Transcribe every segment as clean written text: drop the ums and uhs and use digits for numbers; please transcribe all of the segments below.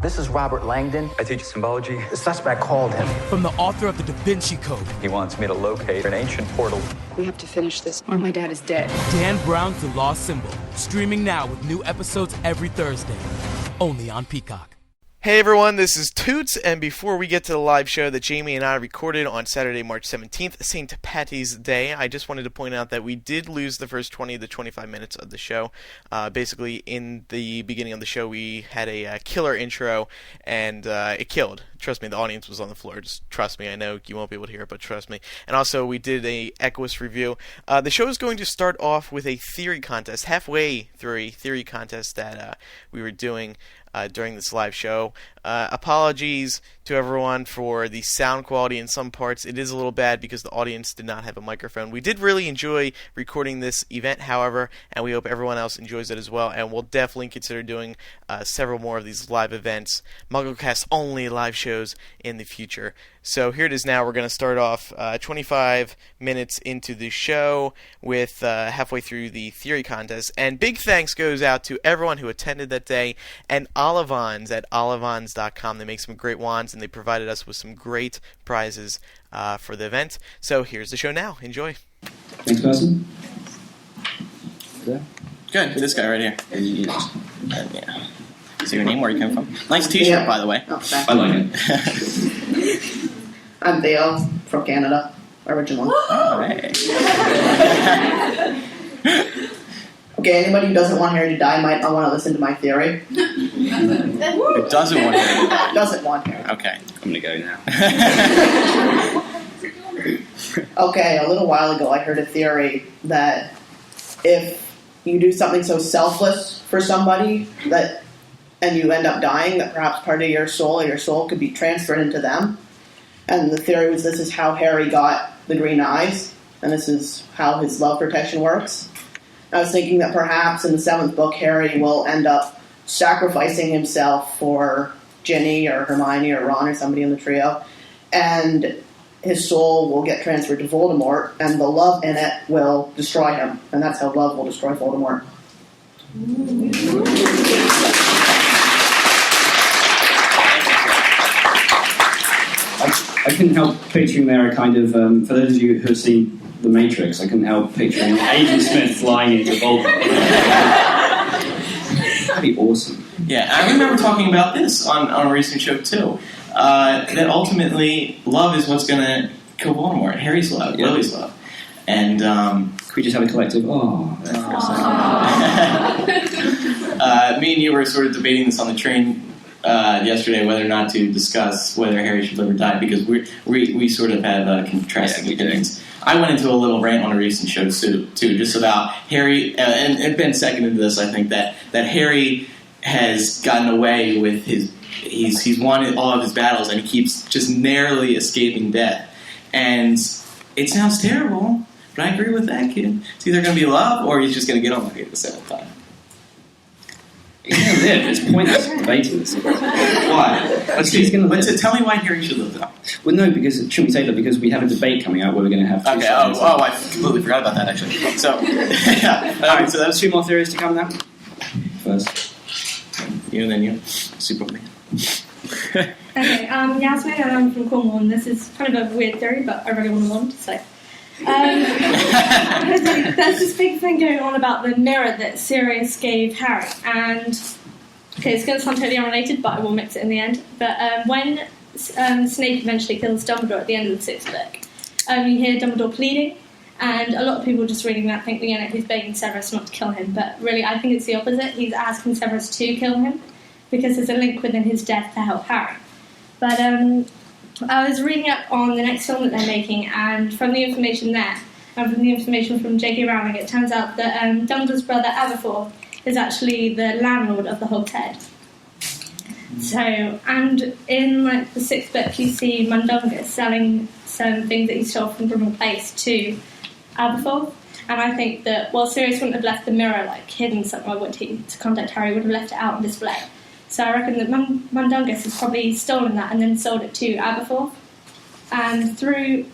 This is Robert Langdon. I teach symbology. The suspect called him. From the author of the Da Vinci Code. He wants me to locate an ancient portal. We have to finish this, or my dad is dead. Dan Brown's The Lost Symbol. Streaming now with new episodes every Thursday. Only on Peacock. Hey everyone, this is Toots, and before we get to the live show that Jamie and I recorded on Saturday, March 17th, St. Patty's Day, I just wanted to point out that we did lose the first 20 to 25 minutes of the show. Basically, in the beginning of the show, we had a killer intro, and it killed. Trust me, the audience was on the floor. Just trust me. I know you won't be able to hear it, but trust me. And also, we did a Equus review. The show is going to start off with a theory contest, halfway through a theory contest that we were doing during this live show. Apologies to everyone for the sound quality in some parts. It is a little bad because the audience did not have a microphone. We did really enjoy recording this event, however, and we hope everyone else enjoys it as well, and we'll definitely consider doing several more of these live events, MuggleCast only live shows in the future. So here it is now. We're going to start off 25 minutes into the show with halfway through the theory contest. And big thanks goes out to everyone who attended that day, and Olivons at olivons.com. They make some great wands, and they provided us with some great prizes for the event. So here's the show now. Enjoy. Next person. Good. This guy right here. Yeah. See your name, where you come from. Nice t-shirt, by the way. Oh, I like it. I'm Theo from Canada, originally. Oh, hey. Okay, anybody who doesn't want Harry to die might not want to listen to my theory. Who doesn't want Harry to die? Doesn't want Harry. Okay. I'm going to go now. Okay, a little while ago I heard a theory that if you do something so selfless for somebody and you end up dying, that perhaps part of your soul or your soul could be transferred into them. And the theory was this is how Harry got the green eyes, and this is how his love protection works. I was thinking that perhaps in the 7th book, Harry will end up sacrificing himself for Ginny or Hermione or Ron or somebody in the trio, and his soul will get transferred to Voldemort, and the love in it will destroy him, and that's how love will destroy Voldemort. I couldn't help picturing there a kind of, for those of you who have seen The Matrix, I couldn't help picturing Agent Smith flying into Voldemort. That'd be awesome. Yeah, I remember talking about this on a recent show, too. That ultimately, love is what's going to kill Voldemort. Harry's love, Lily's love. And, could we just have a collective, me and you were sort of debating this on the train yesterday, whether or not to discuss whether Harry should live or die, because we sort of have contrasting opinions. I went into a little rant on a recent show too, just about Harry, and Ben seconded this. I think that Harry has gotten away with he's won all of his battles, and he keeps just narrowly escaping death. And it sounds terrible, but I agree with that kid. It's either going to be love, or he's just going to get on with it at the same time. Yeah, it's pointless debating this. Why? Tell me why Harry should live though. Well, no, because shouldn't we say that because we have a debate coming out where we're going to have two sides. I completely forgot about that actually. So, yeah. Alright, so that's 2 more theories to come now. First. You and then you. Superman. Okay, Yasmin, and I'm from Cornwall, and this is kind of a weird theory, but I really want to say. There's this big thing going on about the mirror that Sirius gave Harry, and okay, it's going to sound totally unrelated, but I will mix it in the end. But when Snape eventually kills Dumbledore at the end of the 6th book, you hear Dumbledore pleading, and a lot of people just reading that think he's begging Severus not to kill him, but really I think it's the opposite. He's asking Severus to kill him because there's a link within his death to help Harry. But I was reading up on the next film that they're making, and from the information there, and from the information from J.K. Rowling, it turns out that Dumbledore's brother Aberforth is actually the landlord of the Hogshead. So, and in the 6th book, you see Mundungus selling some things that he stole from Grimmauld Place to Aberforth, and I think that while Sirius wouldn't have left the mirror hidden somewhere, to contact Harry, would have left it out on display. So I reckon that Mundungus has probably stolen that and then sold it to Aberforth. And through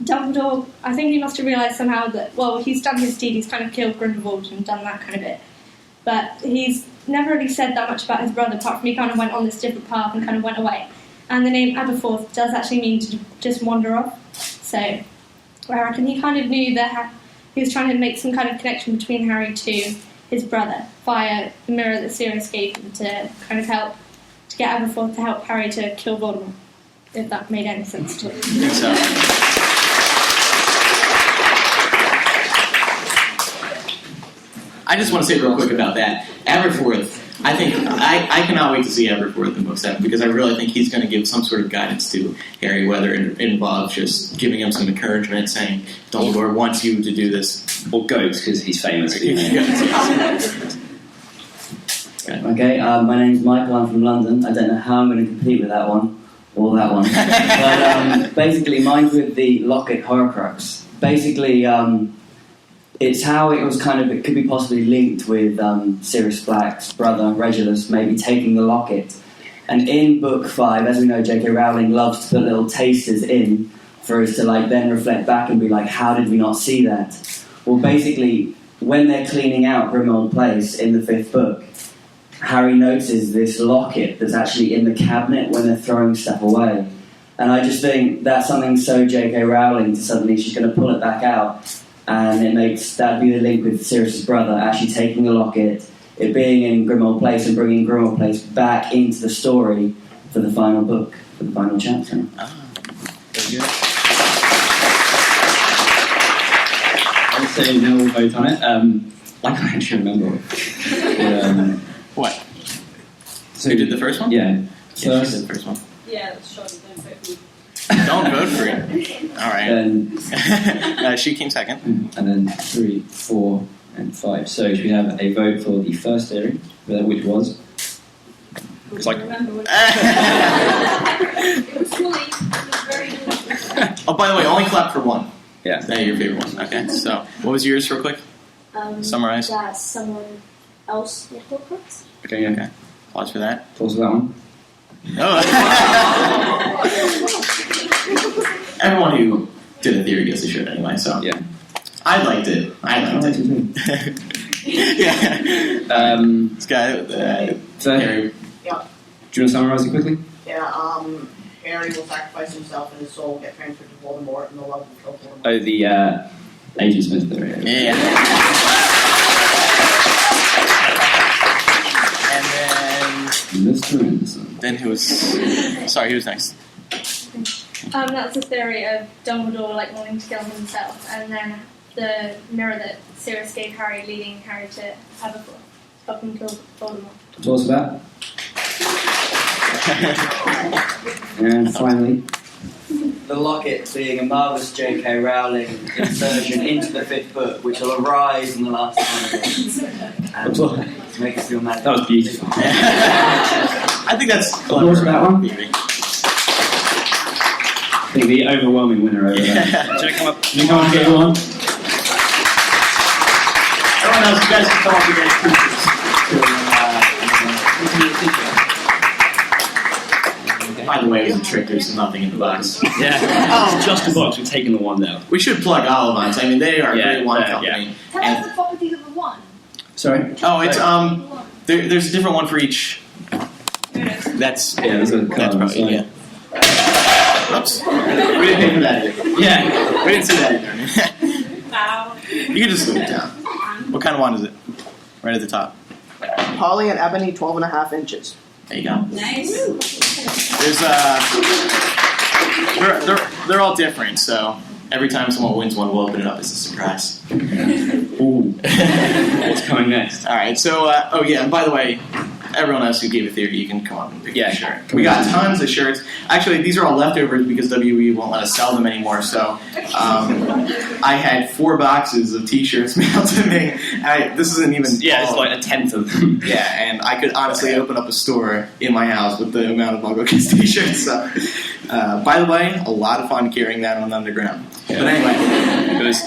Dumbledore, I think he must have realised somehow that, he's done his deed, he's kind of killed Grindelwald and done that kind of bit. But he's never really said that much about his brother, apart from he kind of went on this different path and kind of went away. And the name Aberforth does actually mean to just wander off. So I reckon he kind of knew that he was trying to make some kind of connection between Harry to his brother via the mirror that Sirius gave him to kind of help to get Aberforth to help Harry to kill Voldemort. If that made any sense to you. I think so. I just want to say real quick about that. Aberforth, I think I cannot wait to see Aberforth in book 7 because I really think he's going to give some sort of guidance to Harry, whether it involves just giving him some encouragement, saying Dumbledore wants you to do this. Or goats, because he's famous. Okay, my name's Michael, I'm from London. I don't know how I'm going to compete with that one, or that one. But basically, mine's with the Locket Horcrux. Basically, it's how it was kind of, it could be possibly linked with Sirius Black's brother, Regulus, maybe taking the locket. And in book 5, as we know, J.K. Rowling loves to put little tasters in for us to like then reflect back and be like, how did we not see that? Well, basically, when they're cleaning out Grimmauld Place in the 5th book, Harry notices this locket that's actually in the cabinet when they're throwing stuff away. And I just think that's something so J.K. Rowling to suddenly she's going to pull it back out, and it makes that be the link with Sirius's brother actually taking the locket, it being in Grimmauld Place and bringing Grimmauld Place back into the story for the final book, for the final chapter. Very good. I'll say no, we'll vote on it. I can't actually remember. But, what? So you did the first one? Yeah. Yeah, she did the first one. Yeah, that's Sean, don't vote for me. Don't vote for it. All right. She came second. And then 3, 4, and 5. So should we have a vote for the first theory, which was? It's like. Remember when it was fully. It was very good. Oh, by the way, only clap for one. Yeah. That's your favorite one. Okay. So, what was yours, real quick? Summarize. That someone else would Horcrux. Okay. Okay. Pause for that. Pause for that one. Oh. Everyone who did a theory gets a shirt anyway, so. Yeah. I liked it. Yeah. This guy, so, Harry. Yeah. Do you want to summarize it quickly? Yeah, Harry will sacrifice himself and his soul will get transferred to Voldemort and the love will kill Voldemort. Oh, the Agent Smith theory. Yeah. And Mr. Anderson. then who was... Sorry, who was next? That's the theory of Dumbledore like wanting to kill himself, and then the mirror that Sirius gave Harry, leading Harry to Aberforth, help him kill Voldemort. Tell us about. And finally, The locket being a marvellous J.K. Rowling insertion into the 5th book, which will arise in the last time and make us feel mad. that was beautiful. I think that's Applause for that one. Maybe. I think the overwhelming winner over there. Should I come up? Can you come up and get one? Everyone else, you guys can come up and get pictures. By the way, it was a trick. There's nothing in the box. Yeah. It's just a box. We've taken the one down. We should plug Olivines. I mean, they are a great wine company. Tell us the properties of the one. Sorry? Oh, it's there's a different one for each. That's there's a that's card, probably so. yeah. Oops. We didn't pay for that either. Yeah, we didn't see that either. Wow. You can just look it down. What kind of wine is it? Right at the top. Holly and Ebony, 12.5 inches. There you go. Nice. There's they're all different, so every time someone wins one, we'll open it up as a surprise. Ooh. What's coming next? All right. So oh yeah, and by the way, everyone else who gave a theory, you can come up and pick your shirt. We got tons of shirts. Actually, these are all leftovers because WE won't let us sell them anymore. So I had 4 boxes of T-shirts mailed to me. This isn't even it's like a 10th of them. Yeah, and I could honestly open up a store in my house with the amount of MuggleCast T-shirts. So, by the way, a lot of fun carrying that on the underground. Yeah. But anyway, it was.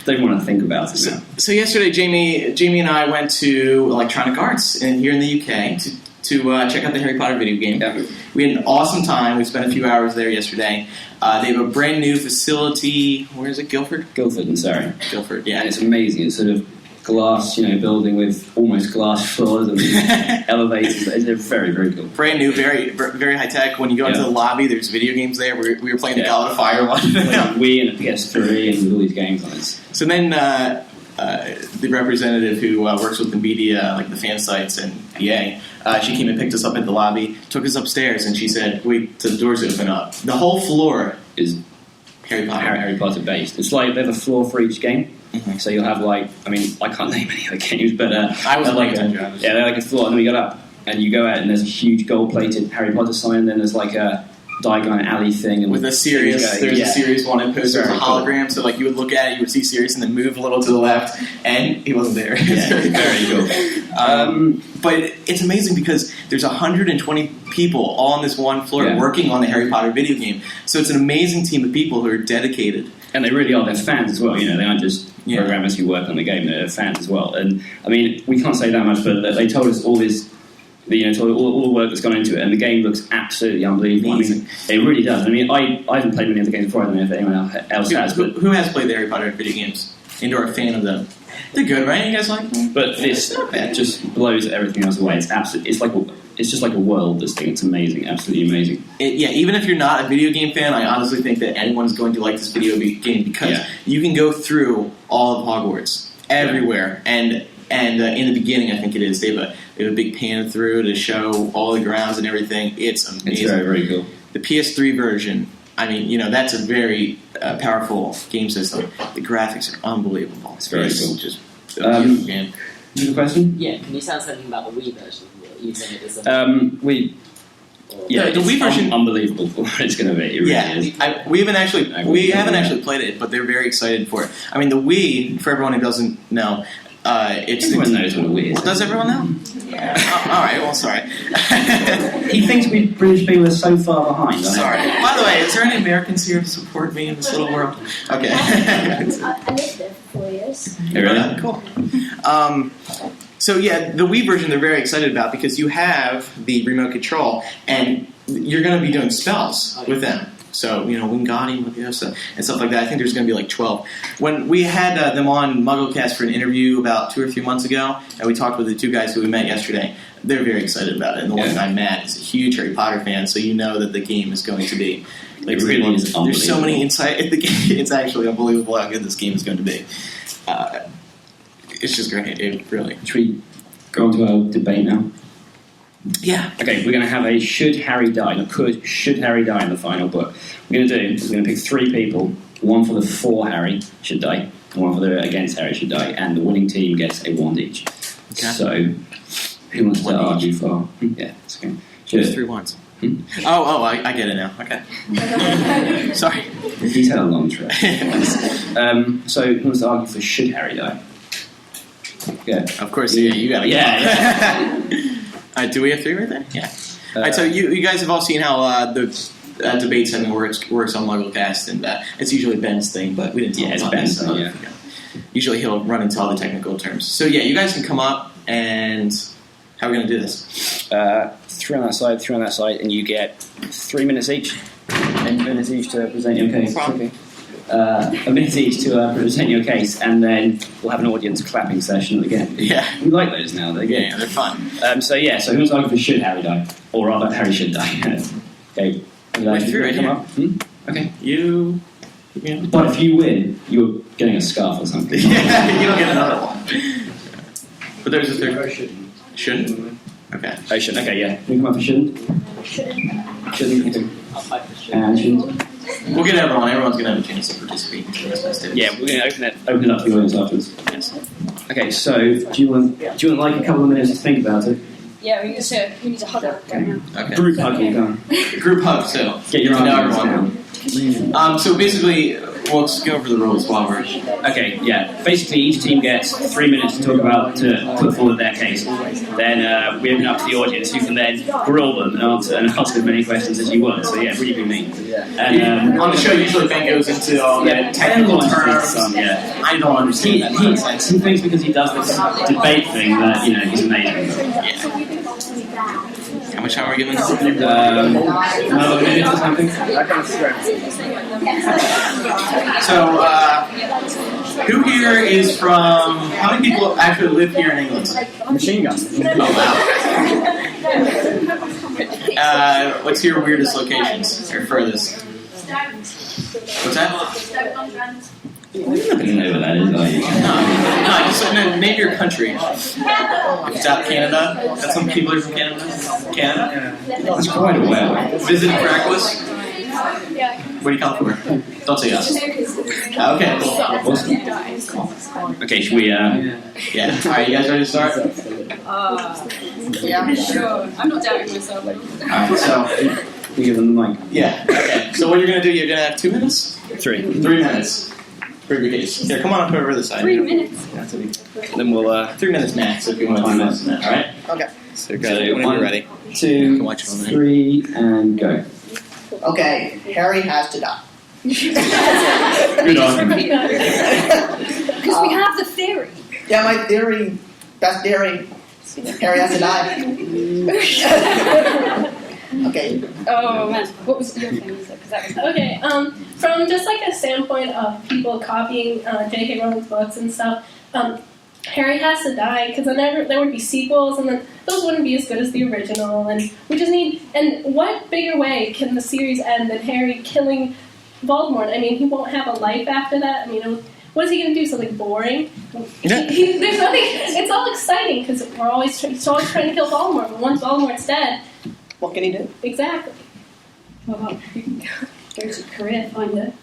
Don't want to think about it now. So yesterday, Jamie and I went to Electronic Arts here in the UK to check out the Harry Potter video game. Yeah. We had an awesome time. We spent a few hours there yesterday. They have a brand new facility. Where is it? Guildford? Guildford and Surrey. Guildford, yeah. And it's amazing. It's sort of glass, building with almost glass floors and elevators. They're very, very cool. Brand new, very, very high tech. When you go into the lobby, there's video games there. We were playing the Goblet of Fire one. Wii and a PS3 and with all these games on it. So then the representative who works with the media, like the fan sites and PA, she came and picked us up at the lobby, took us upstairs, and she said, wait till the doors open up. The whole floor is Harry Potter based. It's like they have a floor for each game. Mm-hmm. So you'll have I can't name any other games, but I was they're like a floor, and then we got up, and you go out, and there's a huge gold-plated Harry Potter sign, and then there's like a Diagon Alley thing, and with a Sirius, there's a Sirius wanted poster, a hologram. So you would look at it, you would see Sirius, and then move a little to the left, and he wasn't there. Very cool. But it's amazing because there's 120 people all on this one floor working on the Harry Potter video game. So it's an amazing team of people who are dedicated. And they really are. They're fans as well. They aren't just programmers who work on the game. They're fans as well. And I mean, we can't say that much, but they told us all this. Told all the work that's gone into it, and the game looks absolutely unbelievable. Amazing. I mean, it really does. I mean, I haven't played many of the games before. I don't know if anyone else has. But who has played the Harry Potter video games? And are a fan of them? They're good, right? You guys like them? But this just blows everything else away. It's absolutely. It's just like a world. This thing. It's amazing. Absolutely amazing. Even if you're not a video game fan, I honestly think that anyone's going to like this video game because you can go through all of Hogwarts everywhere and in the beginning, I think it is. They have a big pan through to show all the grounds and everything. It's amazing. It's very, very cool. The PS3 version, I mean, that's a very powerful game system. The graphics are unbelievable. It's very cool. Just a beautiful game. You have a question? Yeah, can you say something about the Wii version? You saying it is the Wii version, unbelievable for what it's going to be. It really is. We haven't actually played it, but they're very excited for it. I mean, the Wii, for everyone who doesn't know, everyone knows what a Wii is. Well, does everyone know? Yeah. All right. Well, sorry. He thinks we British people are so far behind. Sorry. By the way, is there any Americans here to support me in this little world? Okay. I lived there for 4 years. Hey, really? Cool. So the Wii version they're very excited about because you have the remote control and you're going to be doing spells with them. So, Wingardium Leviosa and stuff like that. I think there's going to be 12. When we had them on MuggleCast for an interview about 2 or 3 months ago, and we talked with the 2 guys who we met yesterday, they're very excited about it. And the one guy, Matt, is a huge Harry Potter fan, so you know that the game is going to be... It really is unbelievable. There's so many insight in the game. It's actually unbelievable how good this game is going to be. It's just great. It really... Should we go on to our debate now? Yeah. Okay, we're going to have a should Harry die, should Harry die in the final book. We're going to pick 3 people, one for the for Harry should die, and one for the against Harry should die, and the winning team gets a wand each. Okay. So, who wants to argue for? Yeah, it's okay. Just 3 wands. Oh, I get it now. Okay. Sorry. He's had a long trip. So, who wants to argue for should Harry die? Yeah. Of course, you got it. Yeah. Do we have 3 right there? Yeah. All right, so you guys have all seen how the debate segment works on MuggleCast, and it's usually Ben's thing, but we didn't talk about Ben's that. Yeah. Usually he'll run into all the technical terms. So you guys can come up, and how are we going to do this? 3 on that side, 3 on that side, and you get 3 minutes each. 10 minutes each to present your case. Okay. A minute each to present your case, and then we'll have an audience clapping session again. Yeah. We like those now. They're good. Yeah, they're fun. So who wants to argue for should Harry die? Or rather, Harry should die. Okay. Come up? Okay. You... But if you win, you're getting a scarf or something. Yeah, you don't get another one. But there's a third. Shouldn't? Okay. Oh, shouldn't. Okay, yeah. Can you come up for shouldn't? Shouldn't. And shouldn't. We'll get everyone. Everyone's going to have a chance to participate in this festivities. Yeah, we're going to open it up to the audience afterwards. Yes. Okay, so do you want like a couple of minutes to think about it? Yeah, we need to hug up. Okay. Group hug, you go. Group hug. So get your arms down. So basically, we'll just go over the rules while we're... Okay, yeah. Basically, each team gets 3 minutes to talk about, to put forward their case. Then we open up to the audience, who can then grill them and ask as many questions as you want. So yeah, really be mean. And on the show, usually Ben goes into all the technical terms. I don't understand that nonsense. He thinks because he does this debate thing that, he's amazing. Yeah. How much time are we giving? Another minute or something? So, Who here is from? How many people actually live here in England? Machine gun. Oh wow. What's your weirdest locations or furthest? What's that? You're not going to know what that is, are you? No, just name your country. If it's out Canada, got some people here from Canada. Canada? That's quite a while. Visiting for Equus? Where do you come from? Don't say us. Okay, cool. Okay, should we, Yeah. Alright, you guys ready to start? Yeah, sure. I'm not doubting myself. Alright, so, you give them the mic? yeah, okay. So what you're going to do, you're going to have 2 minutes? 3. 3 minutes. For your case. Here, come on up over this side. 3 minutes. Then we'll, 3 minutes max if you want to do this. Alright? Okay. so go. Whenever you're ready. 2, Watch it on there. 3, and go. Okay, Harry has to die. Good on. Because we have the theory. Yeah, my theory, best theory, Harry has to die. Okay. Oh man, what was your thing? Okay, from just like a standpoint of people copying J.K. Rowling's books and stuff, Harry has to die because there would be sequels, and then those wouldn't be as good as the original. And we just need. And what bigger way can the series end than Harry killing Voldemort? I mean, he won't have a life after that. I mean, what is he going to do? Something boring? There's nothing. It's all exciting because he's always trying to kill Voldemort. But once Voldemort's dead, What can he do? exactly. Well, you can go to Career Finder.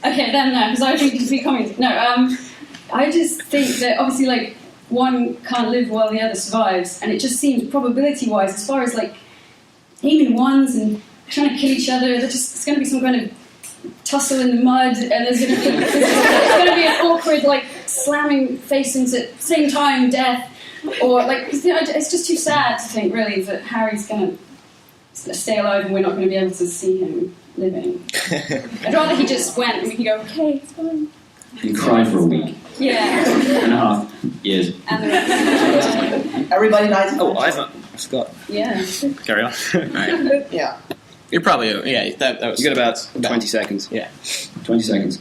Okay, then no, because I was reading complete comments. No, I just think that obviously, like, one can't live while the other survives, and it just seems probability-wise, as far as like aiming ones and trying to kill each other, it's going to be some kind of tussle in the mud, and it's going to be an awkward like slamming faces at the same time, death, or like it's just too sad to think really that Harry's going to stay alive and we're not going to be able to see him living. I'd rather he just went and we can go, okay, it's fine. You cry for a week. Yeah. And a half. Years. And the rest. Everybody dies. Oh, I forgot. Yeah. Carry on. Right. Yeah. You're probably, that was... You got about 20 seconds. Yeah. 20 seconds.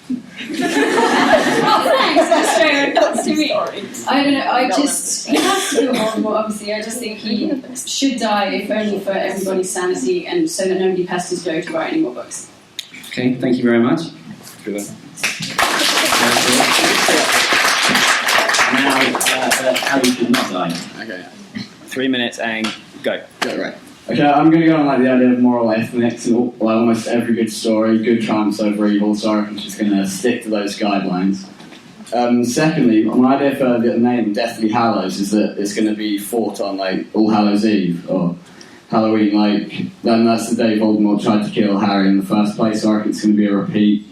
Oh, thanks. That's straight. That's to me. I don't know. He has to do Voldemort. Obviously, I just think he should die, if only for everybody's sanity, and so that nobody pesters Joe to write any more books. Okay, thank you very much. Now, how you should not die. Okay. 3 minutes and go. Go, right. Okay, I'm going to go on like the idea of moral ethics and like almost every good story, good triumphs over evil, so I'm just going to stick to those guidelines. Secondly, my idea for the name Deathly Hallows is that it's going to be fought on like All Hallows Eve or Halloween, like then that's the day Voldemort tried to kill Harry in the first place, so I reckon it's going to be a repeat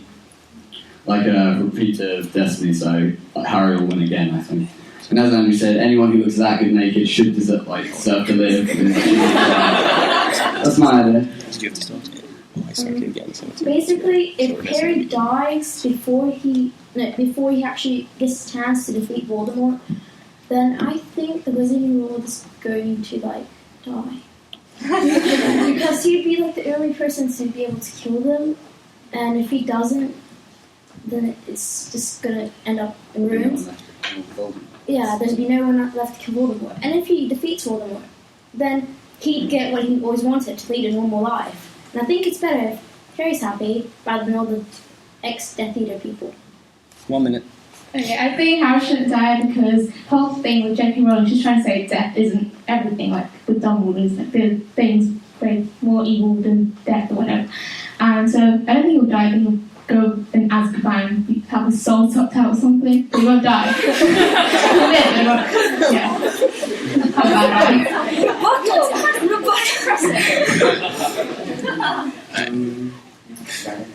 of Destiny, so Harry will win again, I think. And as Andrew said, anyone who looks that good naked should deserve to live. That's my idea. Basically, if Harry dies before he actually gets a chance to defeat Voldemort, then I think the Wizarding World is going to die. Because he'd be like the only person to be able to kill them, and if he doesn't, then it's just gonna end up in ruins. Yeah, there'd be no one left to kill Voldemort. And if he defeats Voldemort, then he'd get what he always wanted, to lead a normal life. And I think it's better if Harry's happy, rather than all the ex-Death Eater people. 1 minute. Okay, I think Harry shouldn't die because the whole thing with J.K. Rowling, she's trying to say death isn't everything, like with Dumbledore, isn't it? There's things way more evil than death or whatever. And so I don't think he'll die, I think he'll go in Azkaban, have his soul sucked out or something. He won't die. He'll live, but he won't. Yeah. How about that?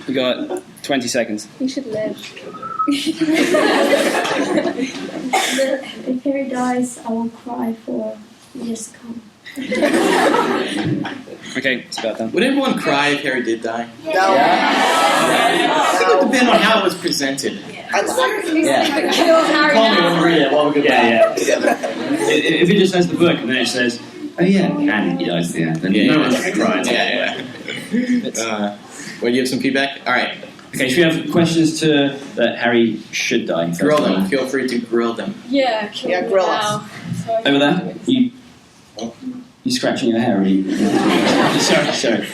You got 20 seconds. He should live. If Harry dies, I will cry for years to come. Okay, it's about done. Would everyone cry if Harry did die? No. I think it would depend on how it was presented. Kill Harry Call me now. over it while we go. Yeah. If it just says the book and then it says Oh yeah, and he dies at the end. And no one's crying. Well, you have some feedback? All right. Okay, should we have questions to that Harry should die? Grill them. Feel free to grill them. Yeah, grill us. Over there? You scratching your hair, are you? sorry.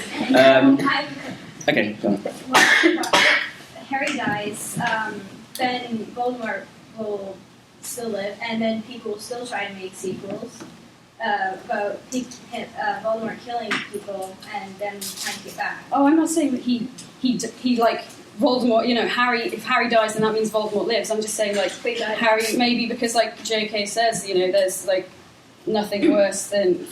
Okay, go on. Harry dies, then Voldemort will still live, and then people will still try to make sequels about Voldemort killing people and then trying to get back. Oh, I'm not saying that he like Voldemort. You know, Harry. If Harry dies, then that means Voldemort lives. I'm just saying, like Harry, maybe because like J.K. says, you know, there's like nothing worse than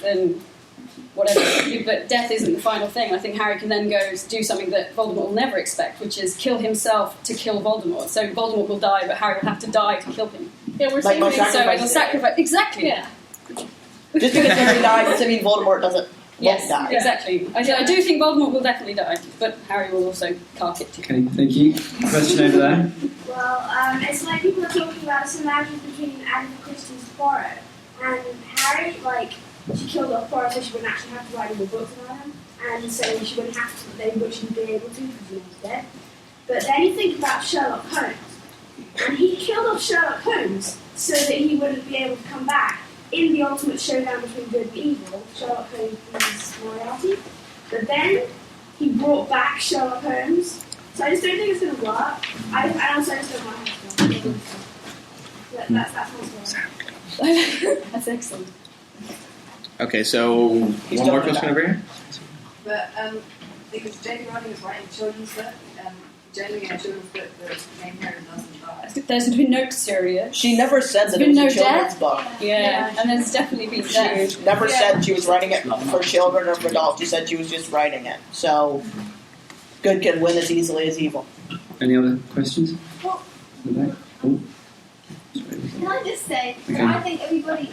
whatever. But death isn't the final thing. I think Harry can then go do something that Voldemort will never expect, which is kill himself to kill Voldemort. So Voldemort will die, but Harry will have to die to kill him. Yeah, we're Like saying most So it'll sacrifice. Exactly. Yeah. Just because Harry died doesn't mean Voldemort doesn't Yes, die. exactly. I do think Voldemort will definitely die, but Harry will also cark it too. Okay, thank you. Question over there. Well, it's like people are talking about similarities between Agatha Christie's Poirot and Harry. Like, she killed off Poirot so she wouldn't actually have to write any books about him, and so she wouldn't have to. They wouldn't be able to because he was dead. But then you think about Sherlock Holmes, and he killed off Sherlock Holmes so that he wouldn't be able to come back. In the ultimate showdown between good and evil, Sherlock Holmes is Moriarty. But then he brought back Sherlock Holmes. So I just don't think it's going to work. I also just don't want to have to. That's my That's excellent. Okay, so one more question over here. But because J.K. Rowling is writing children's book, generally in a children's book, the main character doesn't die. There's been no serious. She never said that There's it been was no a children's death. book. Yeah, and there's definitely been death. She never said she was writing it for children or for adults. She said she was just writing it. So, good can win as easily as evil. Any other questions? Can I just say, Okay. I think everybody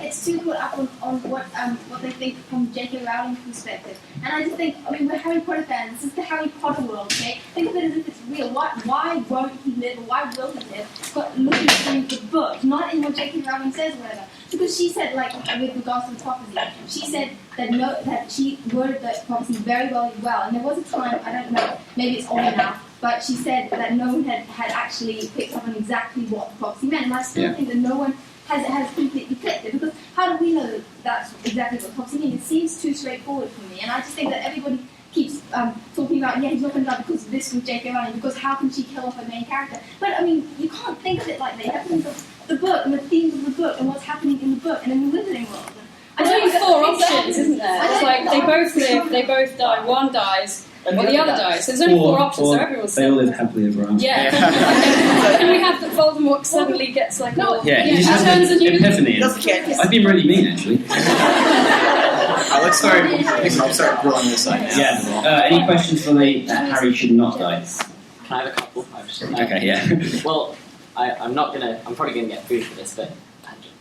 it's too caught up on what they think from J.K. Rowling's perspective. And I just think, I mean, we're Harry Potter fans. This is the Harry Potter world, okay? Think of it as if it's real. Why won't he live, or why will he live? But looking through the book, not in what J.K. Rowling says or whatever. Because she said, like, with regards to the prophecy, she said that she worded the prophecy very well, and there was a time, I don't know, maybe it's older now, but she said that no one had actually picked up on exactly what the prophecy meant, and I still think that no one has completely clicked it, because how do we know that that's exactly what the prophecy means? It seems too straightforward for me, and I just think that everybody keeps talking about, he's not going to die because of this with J.K. Rowling, because how can she kill off her main character? But, I mean, you can't think of it like that. You have to think of the book and the themes of the book and what's happening in the book and in the Wizarding world. There's only 4 options, isn't there? It's like they both live, they both die, one dies, or the other dies. There's only 4 options, so everyone's they all live happily ever after. Yeah. Then we have that Voldemort suddenly gets like all... Yeah, he just has an epiphany. I've been really mean, actually. Let's start growing this side now. Yeah. Any questions for that Harry should not die? Can I have a couple? Okay, yeah. Well, I'm probably going to get food for this, but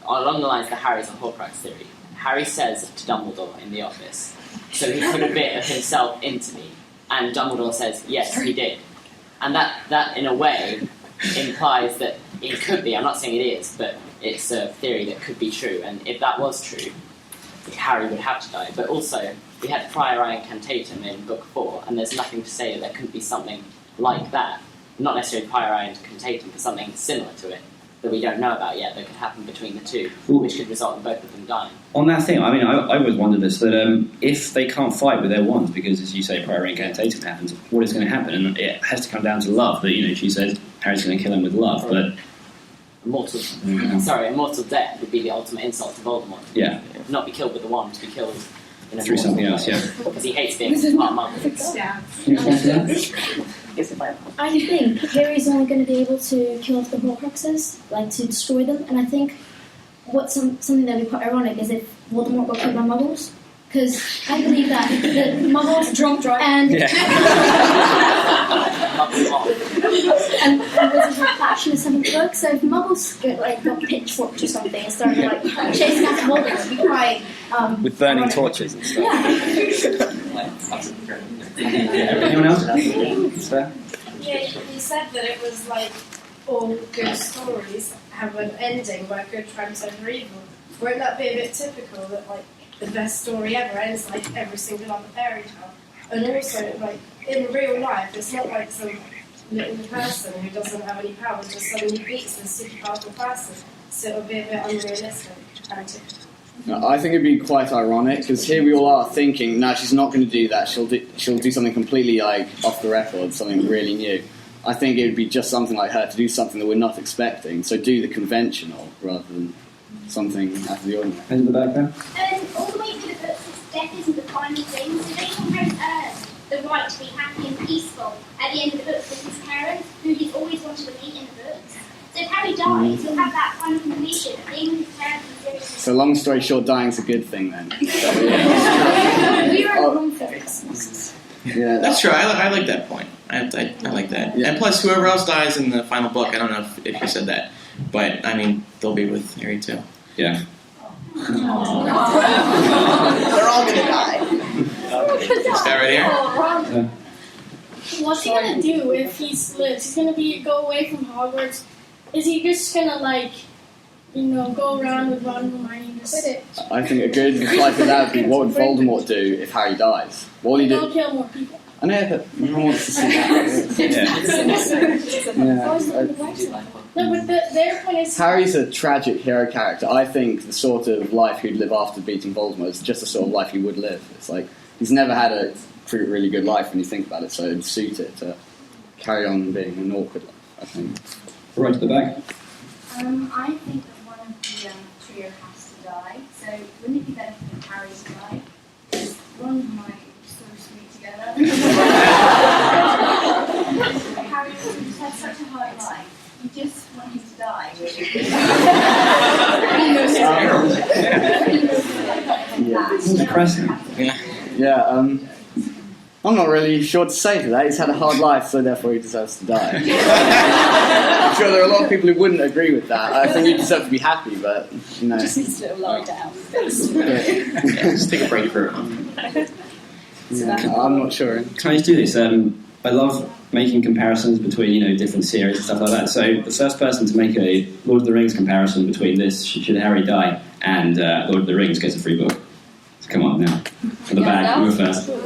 along the lines of the Harry's a Horcrux theory, Harry says to Dumbledore in the office, so he put a bit of himself into me, and Dumbledore says, yes, he did. And that in a way, implies that it could be, I'm not saying it is, but it's a theory that could be true, and if that was true, Harry would have to die. But also, we had Prior Eye Incantatem in Book 4, and there's nothing to say that there couldn't be something like that. Not necessarily Prior Eye Incantatem, but something similar to it that we don't know about yet that could happen between the two, which could result in both of them dying. On that thing, I mean, I always wondered this, that if they can't fight with their wands, because as you say, Prior Incantatem happens, what is going to happen? And it has to come down to love, that, she says Harry's going to kill him with love, but... Immortal death would be the ultimate insult to Voldemort. Yeah. Not be killed with the wand, to be killed in a through something else, yeah. Because he hates being part Muggle. Yeah. I think Harry's only going to be able to kill off the Horcruxes, like to destroy them, and I think something that would be quite ironic is if Voldemort got killed by Muggles, because I believe that the Muggles drunk and and Wizards were clashing in some book, so if Muggles got pitchforked or something and started chasing after Voldemort, it would be quite with burning torches and stuff. Yeah. Anyone else? Yeah, you said that it was like all good stories have an ending where good triumphs over evil. Won't that be a bit typical that the best story ever, and it's like every single other fairy tale. And also, like, in real life, it's not like some little person who doesn't have any powers just suddenly beats this super powerful person. So it'll be a bit unrealistic. I think it'd be quite ironic, because here we all are thinking, no, she's not going to do that. She'll do something completely like off the record, something really new. I think it would be just something like her to do something that we're not expecting. So do the conventional rather than something out of the ordinary. In the back there. All the way through the books, death isn't the final thing, so they almost earn the right to be happy and peaceful at the end of the book with his parents, who he's always wanted to meet in the books. So if Harry dies, he'll have that final completion of being with his parents and seriously. So long story short, dying's a good thing then. We were wrong for this. Yeah, That's true. I like that point. I like that. Yeah. And plus, whoever else dies in the final book, I don't know if you said that, but I mean, they'll be with Harry too. Yeah. They're all gonna die. Is that right here? What's he gonna do if he slips? He's gonna go away from Hogwarts. Is he just gonna go around with Ron and Hermione and just quit it? I think a good reply to that would be, what would Voldemort do if Harry dies? What will he do? He'll kill more people. I know, but no one wants to see that. No, but their point is... Harry's a tragic hero character. I think the sort of life he'd live after beating Voldemort is just the sort of life he would live. It's like, he's never had a really good life when you think about it, so it'd suit it to carry on being an awkward life, I think. Right to the back. I think that one of the trio has to die, so wouldn't it be better for Harry to die? Because Ron and Hermione are so sweet together. Harry just had such a hard life. You just want him to die, really. It's depressing. Yeah, I'm not really sure to say to that. He's had a hard life, so therefore he deserves to die. I'm sure there are a lot of people who wouldn't agree with that. I think he deserves to be happy, but, Just needs to lie down. Just take a break for a moment. I'm not sure. Can I just do this? I love making comparisons between different series and stuff like that. So the first person to make a Lord of the Rings comparison between this Should Harry Die and Lord of the Rings gets a free book. So come on now, from the back, you were first. Well,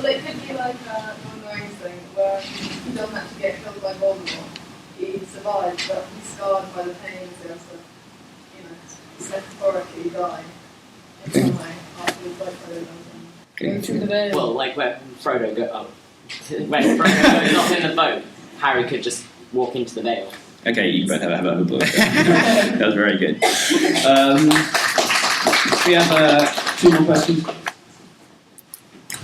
it could be like Lord of the Rings thing, where he doesn't actually get killed by Voldemort. He survives, but he's scarred by the pain, so he has to, metaphorically die in some way after his blood flow Go through the veil. Well, like when Frodo goes off in the boat, Harry could just walk into the veil. Okay, you both have a book. That was very good. We have 2 more questions.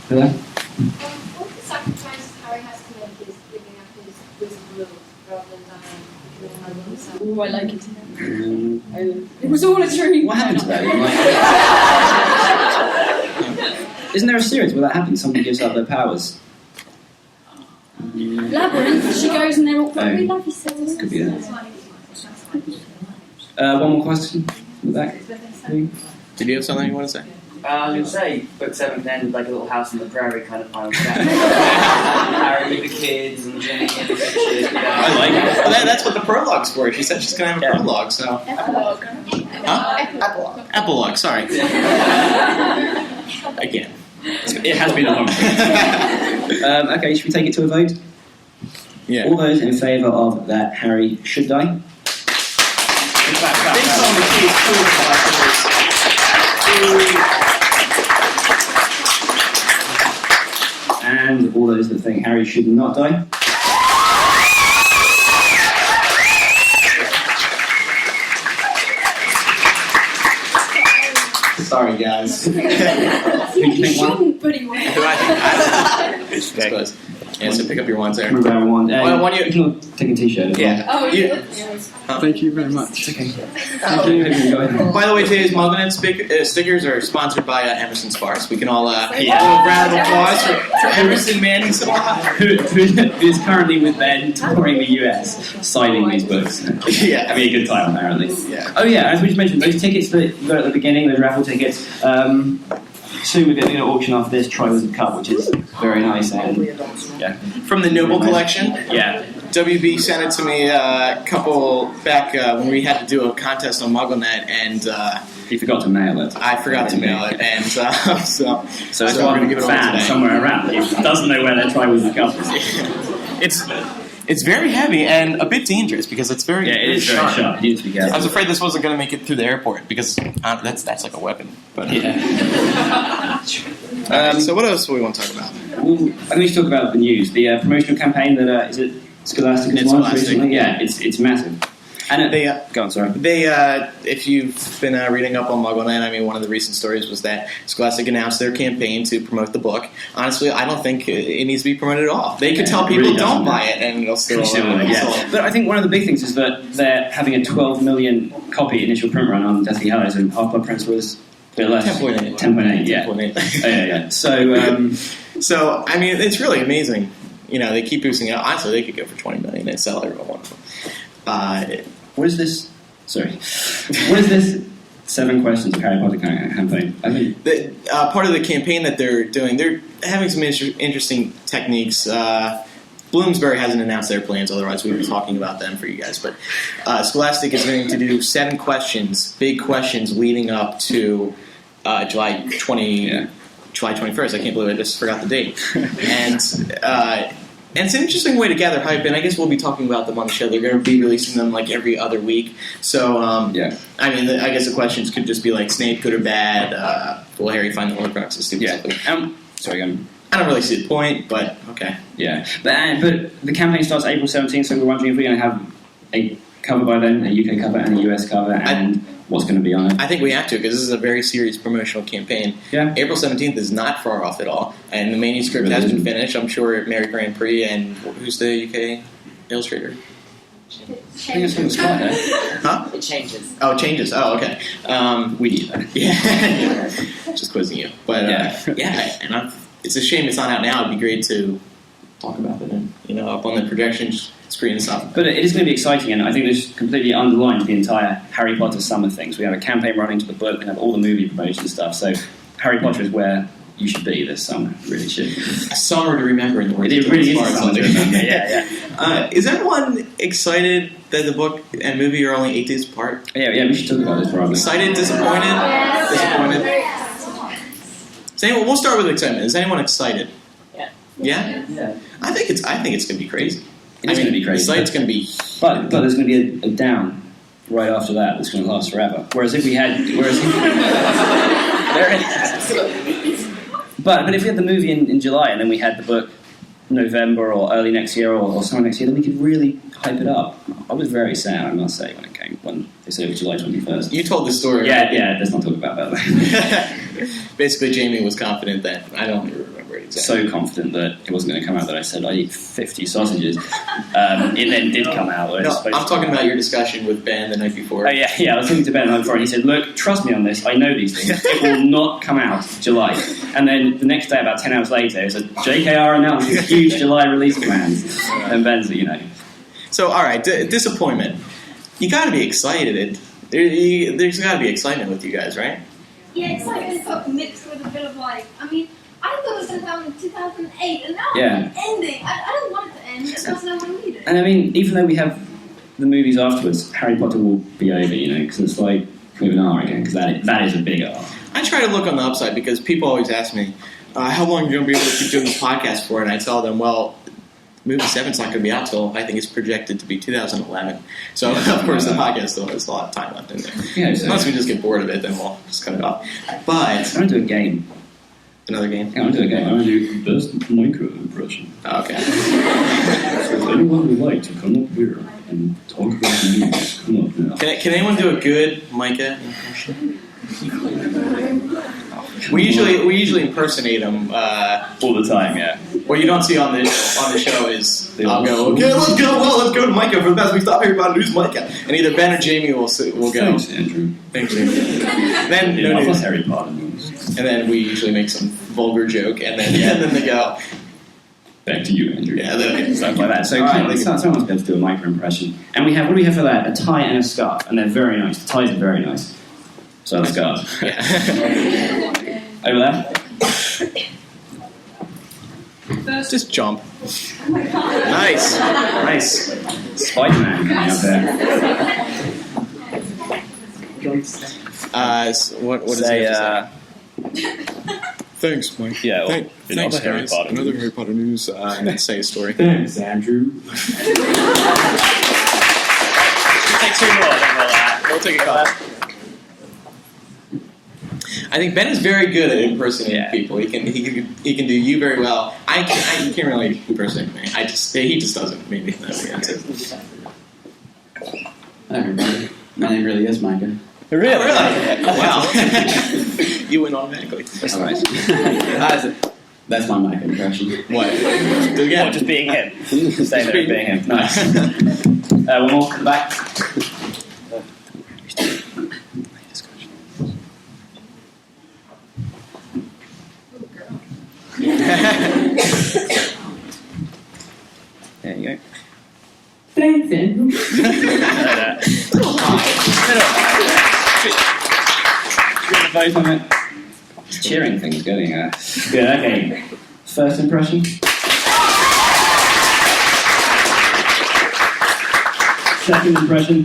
Hello? One of the sacrifices Harry has to make is giving up his wizard rules rather than becoming a muggle himself. Ooh, I like it. It was all a dream. What happened to that? Isn't there a series where that happens? Somebody gives up their powers. Labyrinth, she goes and they're all we love you so much. Could be that. One more question in the back. Did you have something you want to say? I was going to say, book 7 can end with like a little house on the prairie kind of final chat. Harry with the kids and Ginny and the shit. I like it. Well, that's what the prologue's for. She said she's going to have a prologue, so... Epilogue. Huh? Epilogue. Epilogue, sorry. Again. It has been a long time. Okay, should we take it to a vote? Yeah. All those in favour of that Harry should die? And all those that think Harry should not die? Sorry, guys. Who do you think won? But he won. Okay. Yeah, so pick up your wands there. Remember everyone. You can take a t-shirt. Yeah. Oh, Thank you very much. Okay. Thank you. By the way, today's MuggleNet stickers are sponsored by Emerson Sparks. We can all do a round of applause for Emerson Manning who is currently with Ben touring the US, signing these books. Yeah. Having a good time, apparently. Yeah. Oh yeah, as we just mentioned, those tickets that you got at the beginning, those raffle tickets, soon we're going to auction off this Tri-Wizard Cup, which is very nice. And yeah. From the Noble Collection. Yeah. WB sent it to me a couple back when we had to do a contest on MuggleNet, and he forgot to mail it. I forgot to mail it, and so that's we're one gonna give it away fan today. somewhere around who doesn't know where their tri-weekly cup is. It's very heavy and a bit dangerous because it's very it is very sharp. You need to be careful. I was afraid this wasn't going to make it through the airport because that's like a weapon. But So what else do we want to talk about? Well, I think we should talk about the news. The promotional campaign that is it Scholastic It's launched Scholastic. recently? Yeah, it's massive. And They, go on, sorry. They, if you've been reading up on MuggleNet, I mean, one of the recent stories was that Scholastic announced their campaign to promote the book. Honestly, I don't think it needs to be promoted at all. They could tell it people really don't doesn't. buy it, and it'll still. Yeah. But I think one of the big things is that they're having a 12 million copy initial print run on Deathly Hallows, and Half-Blood Prince was a bit less. 10.8. 10.8, yeah. 10.8. Oh, yeah. So I mean, it's really amazing. You know, they keep boosting it. Honestly, they could go for 20 million and sell every one of them. What is this? Sorry. What is this 7 questions of Harry Potter campaign? I mean, part of the campaign that they're doing, they're having some interesting techniques. Bloomsbury hasn't announced their plans, otherwise we would be talking about them for you guys. But Scholastic is going to do 7 questions, big questions, leading up to July 21st. I can't believe I just forgot the date. And it's an interesting way to gather hype, and I guess we'll be talking about them on the show. They're going to be releasing them like every other week. So, I mean, I guess the questions could just be like Snape, good or bad, will Harry find the Horcruxes? Sorry, I don't really see the point, but okay. Yeah, but the campaign starts April 17th, so we're wondering if we're going to have a cover by then, a UK cover and a US cover, and what's going to be on it. I think we have to, because this is a very serious promotional campaign. Yeah. April 17th is not far off at all, and the manuscript has been finished. I'm sure Mary Grand Prix and who's the UK illustrator? I think it's from the start, eh? Huh? It changes. Oh, it changes. Oh, okay. We need that. Yeah. Just quizzing you. But, and it's a shame it's not out now. It'd be great to talk about it and, up on the projection screen and stuff. But it is going to be exciting, and I think this completely underlines the entire Harry Potter summer things. We have a campaign running to the book, we have all the movie promotion stuff, so Harry Potter is where you should be this summer, really should. A summer to remember in the words. It really is a summer to remember, yeah. Is everyone excited that the book and movie are only 8 days apart? Yeah, we should talk about this probably. Excited, disappointed? Disappointed? We'll start with excitement. Is anyone excited? Yeah? I think it's going to be crazy. It's going to be crazy. The site's going to be... But there's going to be a down right after that that's going to last forever. Whereas if we had... But if we had the movie in July and then we had the book November or early next year or summer next year, then we could really hype it up. I was very sad, I must say, when they said it was July 21st. You told the story. Yeah, let's not talk about that. Basically, Jamie was confident that... I don't remember it exactly. So confident that it wasn't going to come out that I said I eat 50 sausages. It then did come out. No, I'm talking about your discussion with Ben the night before. Oh, yeah, I was talking to Ben the night before, and he said, look, trust me on this, I know these things. It will not come out July. And then the next day, about 10 hours later, it said, JKR announced his huge July release plans. And Ben's, So, all right, disappointment. You got to be excited. There's got to be excitement with you guys, right? Yeah, excitement is so mixed with a bit of I thought it was going to come in 2008, and now Yeah. it's ending. I don't want it to end because I want to read it. And I mean, even though we have the movies afterwards, Harry Potter will be over, because it's like moving R again, because that is a big R. I try to look on the upside because people always ask me, how long are you going to be able to keep doing this podcast for? And I tell them, well, movie 7's not going to be out till, I think it's projected to be 2011. So, of course, the podcast still has a lot of time left in there. Yeah, so unless we just get bored of it, then we'll just cut it off. But I want to do a game. Another game? Yeah, I want to do a game. I want to do best Micah impression. Okay. So if anyone would like to come up here and talk about the news, come up now. Can anyone do a good Micah impression? We usually impersonate him all the time. Yeah. What you don't see on the show is I'll go, okay, let's go to Micah for the best. We stop here about news, Micah, and either Ben or Jamie will go. Thanks, Andrew. Thanks, Jamie. Then no news. Harry Potter news. And then we usually make some vulgar joke, and then they go. Back to you, Andrew. Yeah, then stuff like that. So someone must be able to do a Micah impression. And what do we have for that? A tie and a scarf, and they're very nice. The ties are very nice. So the scarf. Over there. Just jump. Nice. Spider-Man coming up there. What does Say, he have to say? Thanks, Mike. Yeah, well, Thanks, Harry guys. Potter Another Harry Potter news, and then say a story. Thanks, Andrew. Take 2 more, then we'll take a couple. I think Ben is very good at impersonating people. He can do you very well. I can't really impersonate me. He just doesn't. Maybe that's it. Hi everybody. My name really is Micah. Really? Wow. You win automatically. That's nice. That's my Micah impression. What? What, just being him? Stay there and being him. Nice. One more, come back. There you go. Thanks, Andrew. This cheering thing's going. Good, okay. First impression? Second impression?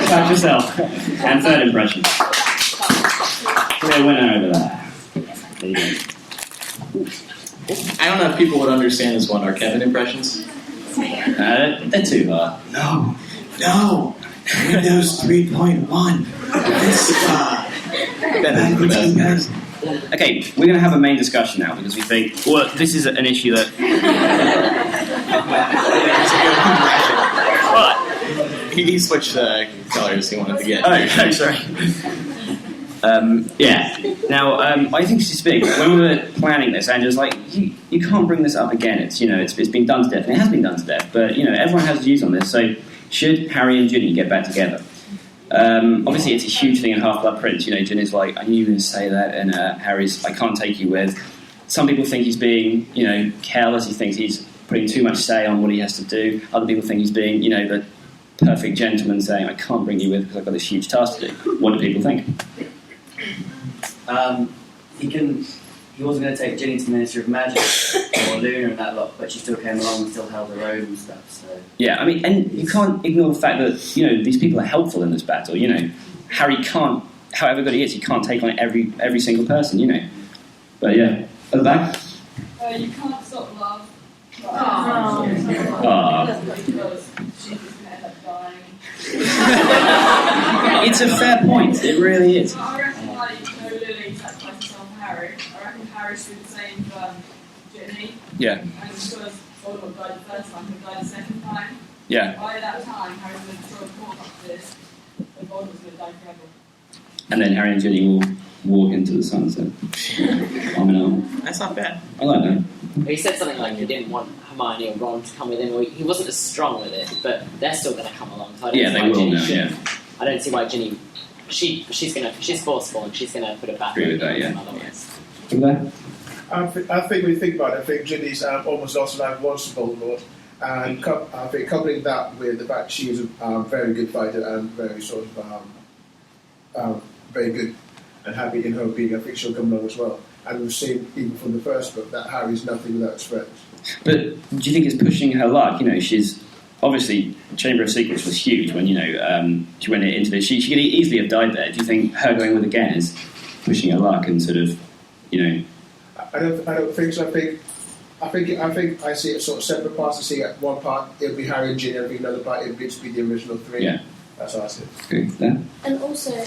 Clap yourself. And third impression? Clear winner over there. There you go. I don't know if people would understand this one. Are Kevin impressions? They're too hard. No. Windows 3.1. Okay, we're going to have a main discussion now because we think, well, this is an issue that. What? He switched colors he wanted to get. Oh, sorry. Yeah. Now, I think she's big. When we were planning this, Andrew's like, you can't bring this up again. It's it's been done to death, and it has been done to death. But everyone has views on this. So, should Harry and Ginny get back together? Obviously, it's a huge thing in Half-Blood Prince. Ginny's like, I knew you were going to say that, and Harry's, I can't take you with. Some people think he's being, careless. He thinks he's putting too much say on what he has to do. Other people think he's being, the perfect gentleman, saying, I can't bring you with because I've got this huge task to do. What do people think? He wasn't going to take Ginny to the Ministry of Magic or Luna and that lot, but she still came along and still held her own and stuff. So yeah, and you can't ignore the fact that these people are helpful in this battle. Harry can't, however good he is, he can't take on every single person. But yeah, at the back. You can't stop love. It's a fair point. It really is. I reckon Lily sacrificed herself for Harry. I reckon Harry should do the same for Ginny. Yeah. And because Voldemort died the first time, he died the second time. Yeah. By that time, Harry's going to destroy the Horcruxes, and Voldemort's going to die forever. And then Harry and Ginny will walk into the sunset. Arm in arm. That's not bad. I like that. He said something like he didn't want Hermione or Ron to come with him, or he wasn't as strong with it, but they're still going to come along. So I don't see they why will Ginny now, should. yeah. I don't see why Ginny. She's forceful and she's going to put it back. Agree with that, yeah. Otherwise. I think when you think about it, I think Ginny's almost lost her life once to Voldemort, and I think coupling that with the fact she is a very good fighter and very sort of very good and happy in her being, I think she'll come along as well. And we've seen even from the first book that Harry's nothing without his friends. But do you think it's pushing her luck? She's obviously Chamber of Secrets was huge when she went into this. She could easily have died there. Do you think her going with again is pushing her luck and sort of I don't think so. I think I see it sort of separate parts. I see at one part it'll be Harry and Ginny, and another part it'll be the original three. Yeah. That's how I see it. Good. Yeah. And also,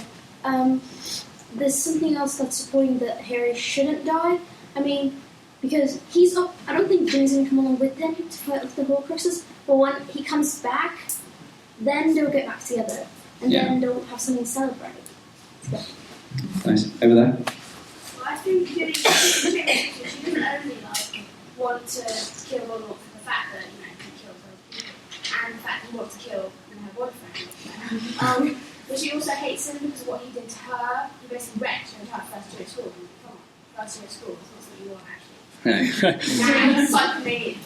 there's something else that's supporting that Harry shouldn't die. I mean, because he's up. I don't think Ginny's going to come along with him to fight with the Horcruxes. But when he comes back, then they'll get back together, and then they'll have something to celebrate. Nice. Over there. Well, I think Ginny, she doesn't only want to kill Voldemort for the fact that he kills other people, and the fact he wants to kill her boyfriend. But she also hates him because of what he did to her. He basically wrecked her entire first year of school. Come on, first year of school. That's not what you want, actually. And psychomaniac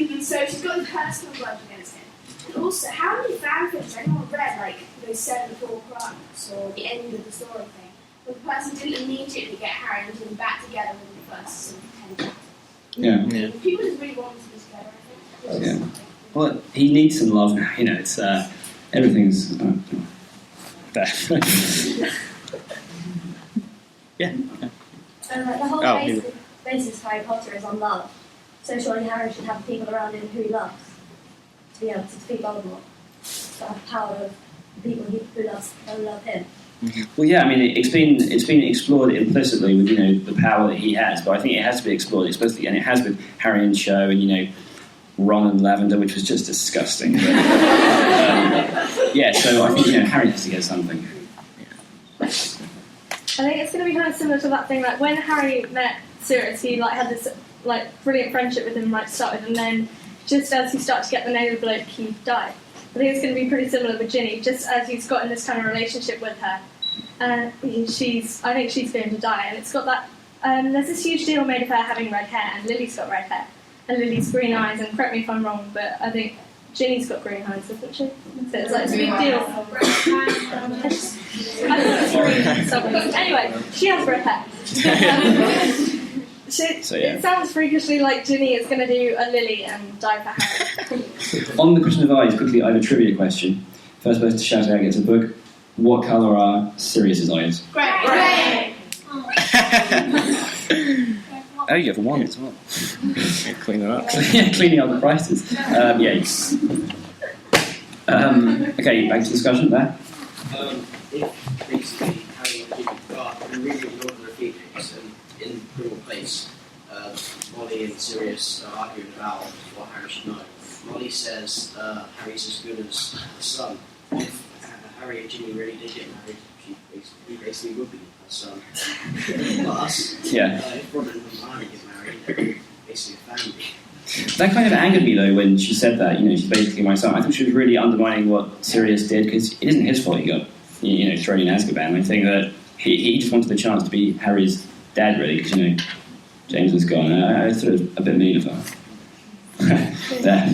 dude. So she's got a personal grudge against him. And also, how many fanfics has anyone read, like those 74 Crimes or the end of the story thing, where the person didn't immediately get Harry and Ginny back together within the first sort of 10 chapters? Yeah. People just really want them to be together, I think. Yeah. Well, he needs some love now. It's everything's. Yeah. The whole Oh, basis of Harry Potter is on love. So surely Harry should have people around him who he loves to be able to defeat Voldemort. To have power of people who love him. Well, yeah, I mean, it's been explored implicitly with the power that he has, but I think it has to be explored explicitly, and it has with Harry and Cho and Ron and Lavender, which was just disgusting. But, yeah, so I think Harry has to get something. I think it's going to be kind of similar to that thing, like when Harry met Sirius, he had this brilliant friendship with him to start with, and then just as he started to get the name of the bloke, he died. I think it's going to be pretty similar with Ginny, just as he's got in this kind of relationship with her. I think she's going to die, and it's got that. There's this huge deal made of her having red hair, and Lily's got red hair, and Lily's green eyes. And correct me if I'm wrong, but I think Ginny's got green eyes, hasn't she? So it's it's a big deal. I thought it was green for some reason. Anyway, she has red hair. It sounds freakishly like Ginny is going to do a Lily and die for Harry. On the question of eyes, quickly, I have a trivia question. First person to shout out gets a book. What colour are Sirius's eyes? Grey. Oh, you have one as well. Clean it up. Yeah, cleaning up the prices. Yes. Okay, back to discussion there. If basically Harry and Ginny got really the order of Phoenix and in Criminal Place, Molly and Sirius are arguing about what Harry should know. Molly says Harry's as good as the son. If Harry and Ginny really did get married, he basically would be her son. Plus, if Ron and Hermione get married, they're basically a family. That kind of angered me though when she said that. She's basically my son. I think she was really undermining what Sirius did because it isn't his fault he got thrown in Azkaban. I think that he just wanted the chance to be Harry's dad really because James was gone. I thought it was a bit mean of her. There.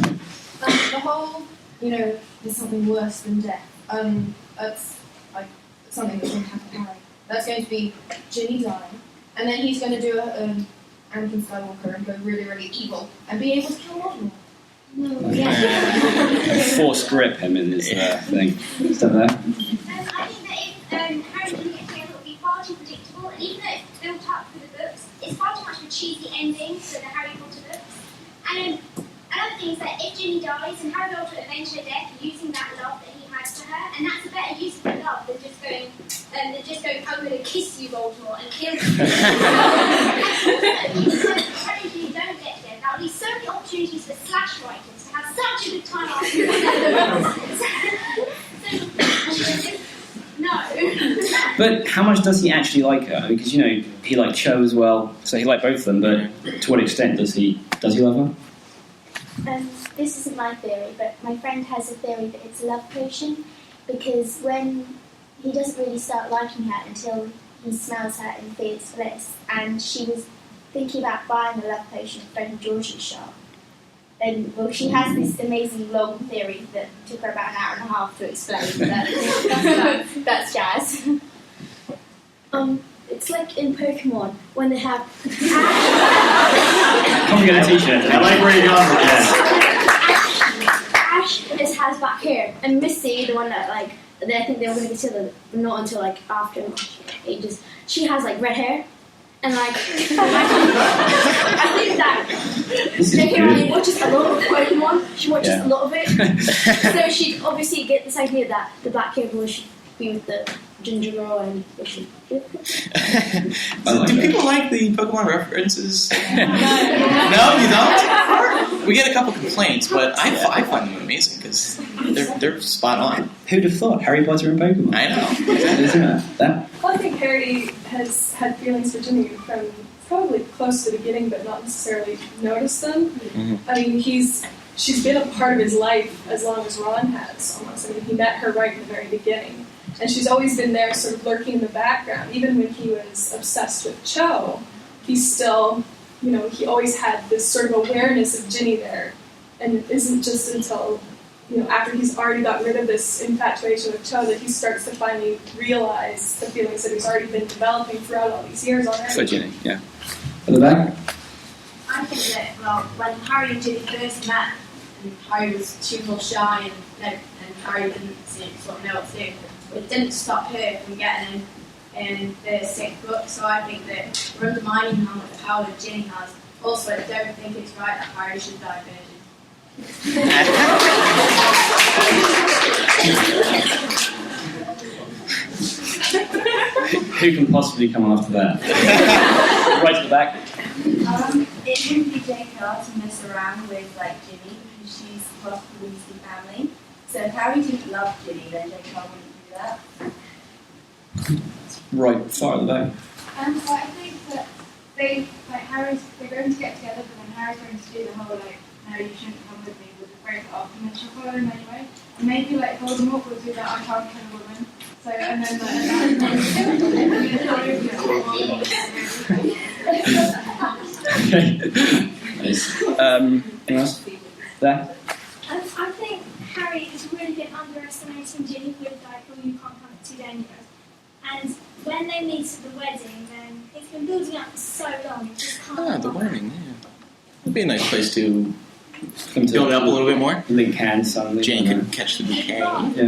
The whole, there's something worse than death. That's something that's going to happen to Harry. That's going to be Ginny dying, and then he's going to do Anakin Skywalker and go really, really evil and be able to kill Voldemort. Force grip him in his thing. Stuff there. I think that if Harry didn't get killed, it would be far too predictable, and even though it's built up for the books, it's far too much of a cheesy ending for the Harry Potter books. And another thing is that if Ginny dies, and Harry will avenge her death using that love that he has for her, and that's a better use of love than just going, I'm going to kiss you, Voldemort, and kill you. Harry and Ginny don't get dead. That would leave so many opportunities for slash writers to have such a good time after No. But how much does he actually like her? Because he liked Cho as well, so he liked both of them. But to what extent does he love her? This isn't my theory, but my friend has a theory that it's a love potion because when he doesn't really start liking her until he smells her and feels bliss, and she was thinking about buying a love potion at Fred and George's shop. And she has this amazing long theory that took her about an hour and a half to explain. That's jazz. It's like in Pokemon when they have. I'm gonna t-shirt. I like where you're going with Ash has black hair, and Missy, the one that they think they were going to get together, not until after ages. She has red hair. And I think that J.K. Rowling watches a lot of Pokemon. She watches a lot of it. So she'd obviously get this idea that the black hair boy should be with the ginger girl and they should Do people like the Pokemon references? No, you don't? We get a couple complaints, but I find them amazing because they're spot on. Who'd have thought? Harry Potter and Pokemon. I know. Well, I think Harry has had feelings for Ginny from probably close to the beginning, but not necessarily noticed them. Mm-hmm. I mean, she's been a part of his life as long as Ron has, almost. I mean, he met her right in the very beginning. And she's always been there sort of lurking in the background. Even when he was obsessed with Cho, he still, he always had this sort of awareness of Ginny there. And it isn't just until, after he's already got rid of this infatuation with Cho that he starts to finally realize the feelings that he's already been developing throughout all these years already. For Ginny, yeah. At the back? I think that, when Harry and Ginny first met, and Harry was all shy and Harry didn't sort of know what to do, it didn't stop her from getting in the 6th book. So I think that we're undermining how much power Ginny has. Also, I don't think it's right that Harry should die virgin. Who can possibly come after that? Right to the back. It wouldn't be J.K. to mess around with like Ginny because she's part of the Weasley family. So if Harry didn't love Ginny, then J.K. wouldn't do that. Right, far at the back. So I think that they're going to get together, but then Harry's going to do the whole like, no, you shouldn't come with me, we'll just break it off, and then she'll follow him anyway. And maybe like Voldemort will do that, I can't kill a woman. So and then Nice. Anyone else? There? I think Harry has really been underestimating Ginny with like, oh, you can't have it too dangerous. And when they meet at the wedding, then it's been building up for so long, it just can't. The wedding, yeah. It'd be a nice place to build it up a little bit more. Link hands suddenly. Jane could catch the bouquet. And the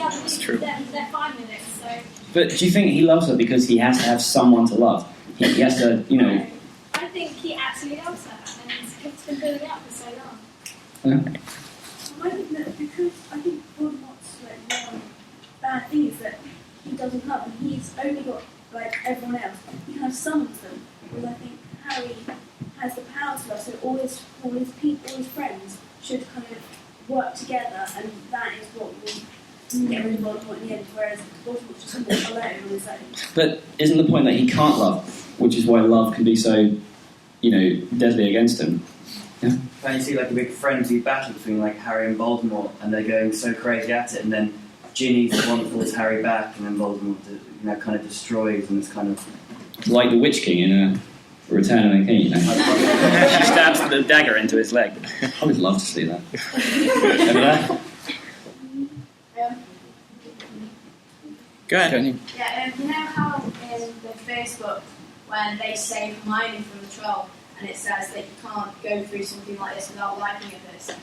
other people, they're fine with it, so. But do you think he loves her because he has to have someone to love? He has to, you know. I think he actually loves her, and it's been building up for so long. Yeah. I think that because I think Voldemort's like one bad thing is that he doesn't love, and he's only got like everyone else. He kind of summons them, whereas I think Harry has the power to love. So all his people, all his friends should kind of work together, and that is what will get rid of Voldemort in the end. Whereas Voldemort's just alone on his own. But isn't the point that he can't love, which is why love can be so, you know, deadly against him? Yeah. And you see like a big frenzied battle between like Harry and Voldemort, and they're going so crazy at it, and then Ginny's the one that pulls Harry back, and then Voldemort, kind of destroys, and it's kind of like the Witch King in Return of the King. You know? She stabs the dagger into his leg. I would love to see that. Over there. Go ahead. Yeah, you know how in the first book when they save Hermione from the troll, and it says that you can't go through something like this without liking a person.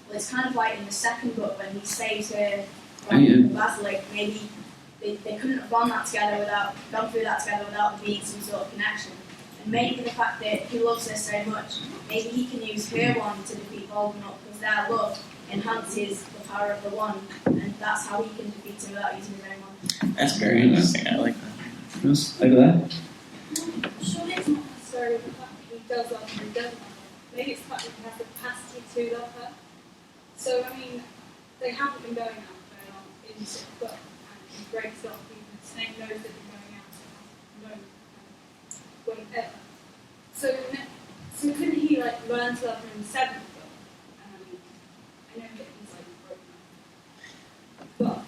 Well, it's kind of like in the second book when he saves her from the basilisk. Maybe they couldn't have gone through that together without there being some sort of connection. And maybe the fact that he loves her so much, maybe he can use her wand to defeat Voldemort because their love enhances the power of the wand, and that's how he can defeat him without using his own wand. That's very interesting. I like that. Yes, over there. Surely it's not necessarily the fact that he does love her or he doesn't love her. Maybe it's the fact that he has the capacity to love her. So, I mean, they haven't been going out very long in the 6th book, and he breaks off even Snape knows that they're going out, so no whatever. So couldn't he like learn to love her in the 7th book? I know that he's like broken up,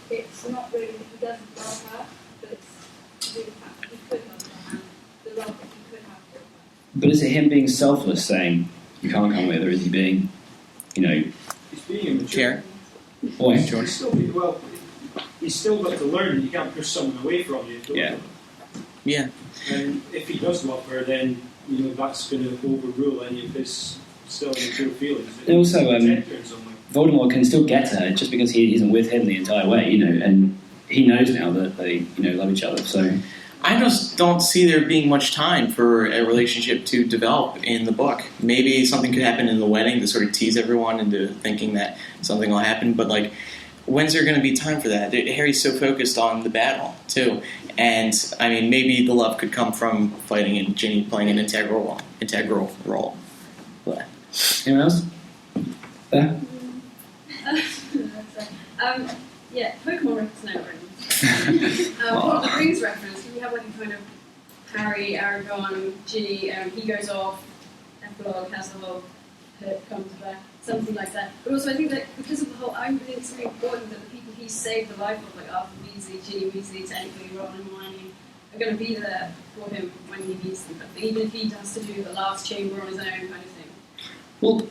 but it's not really that he doesn't love her, but it's the fact that he could love her and the love that he could have for her. But is it him being selfless, saying you can't come with, or is he being, you know, He's being immature. Boy, He's still got to learn. You can't push someone away from you. Yeah. Yeah. And if he does love her, then that's going to overrule any of his still immature feelings. And also, Protect her in some way. Voldemort can still get to her just because he isn't with him the entire way, you know, and he knows now that they, love each other. So I just don't see there being much time for a relationship to develop in the book. Maybe something could happen in the wedding to sort of tease everyone into thinking that something will happen, but when's there going to be time for that? Harry's so focused on the battle, too. And, I mean, maybe the love could come from fighting and Ginny playing an integral role. But. Anyone else? There? Pokemon reference no rings. What the rings reference, we have like a kind of Harry, Aragorn, Ginny, he goes off, epilogue has the whole hurt comes back, something like that. But also I think that because of the whole, I think it's very important that the people he saved the life of, like Arthur Weasley, Ginny Weasley, technically Ron and Hermione, are going to be there for him when he needs them. But even if he has to do the last chamber on his own kind of thing. Well,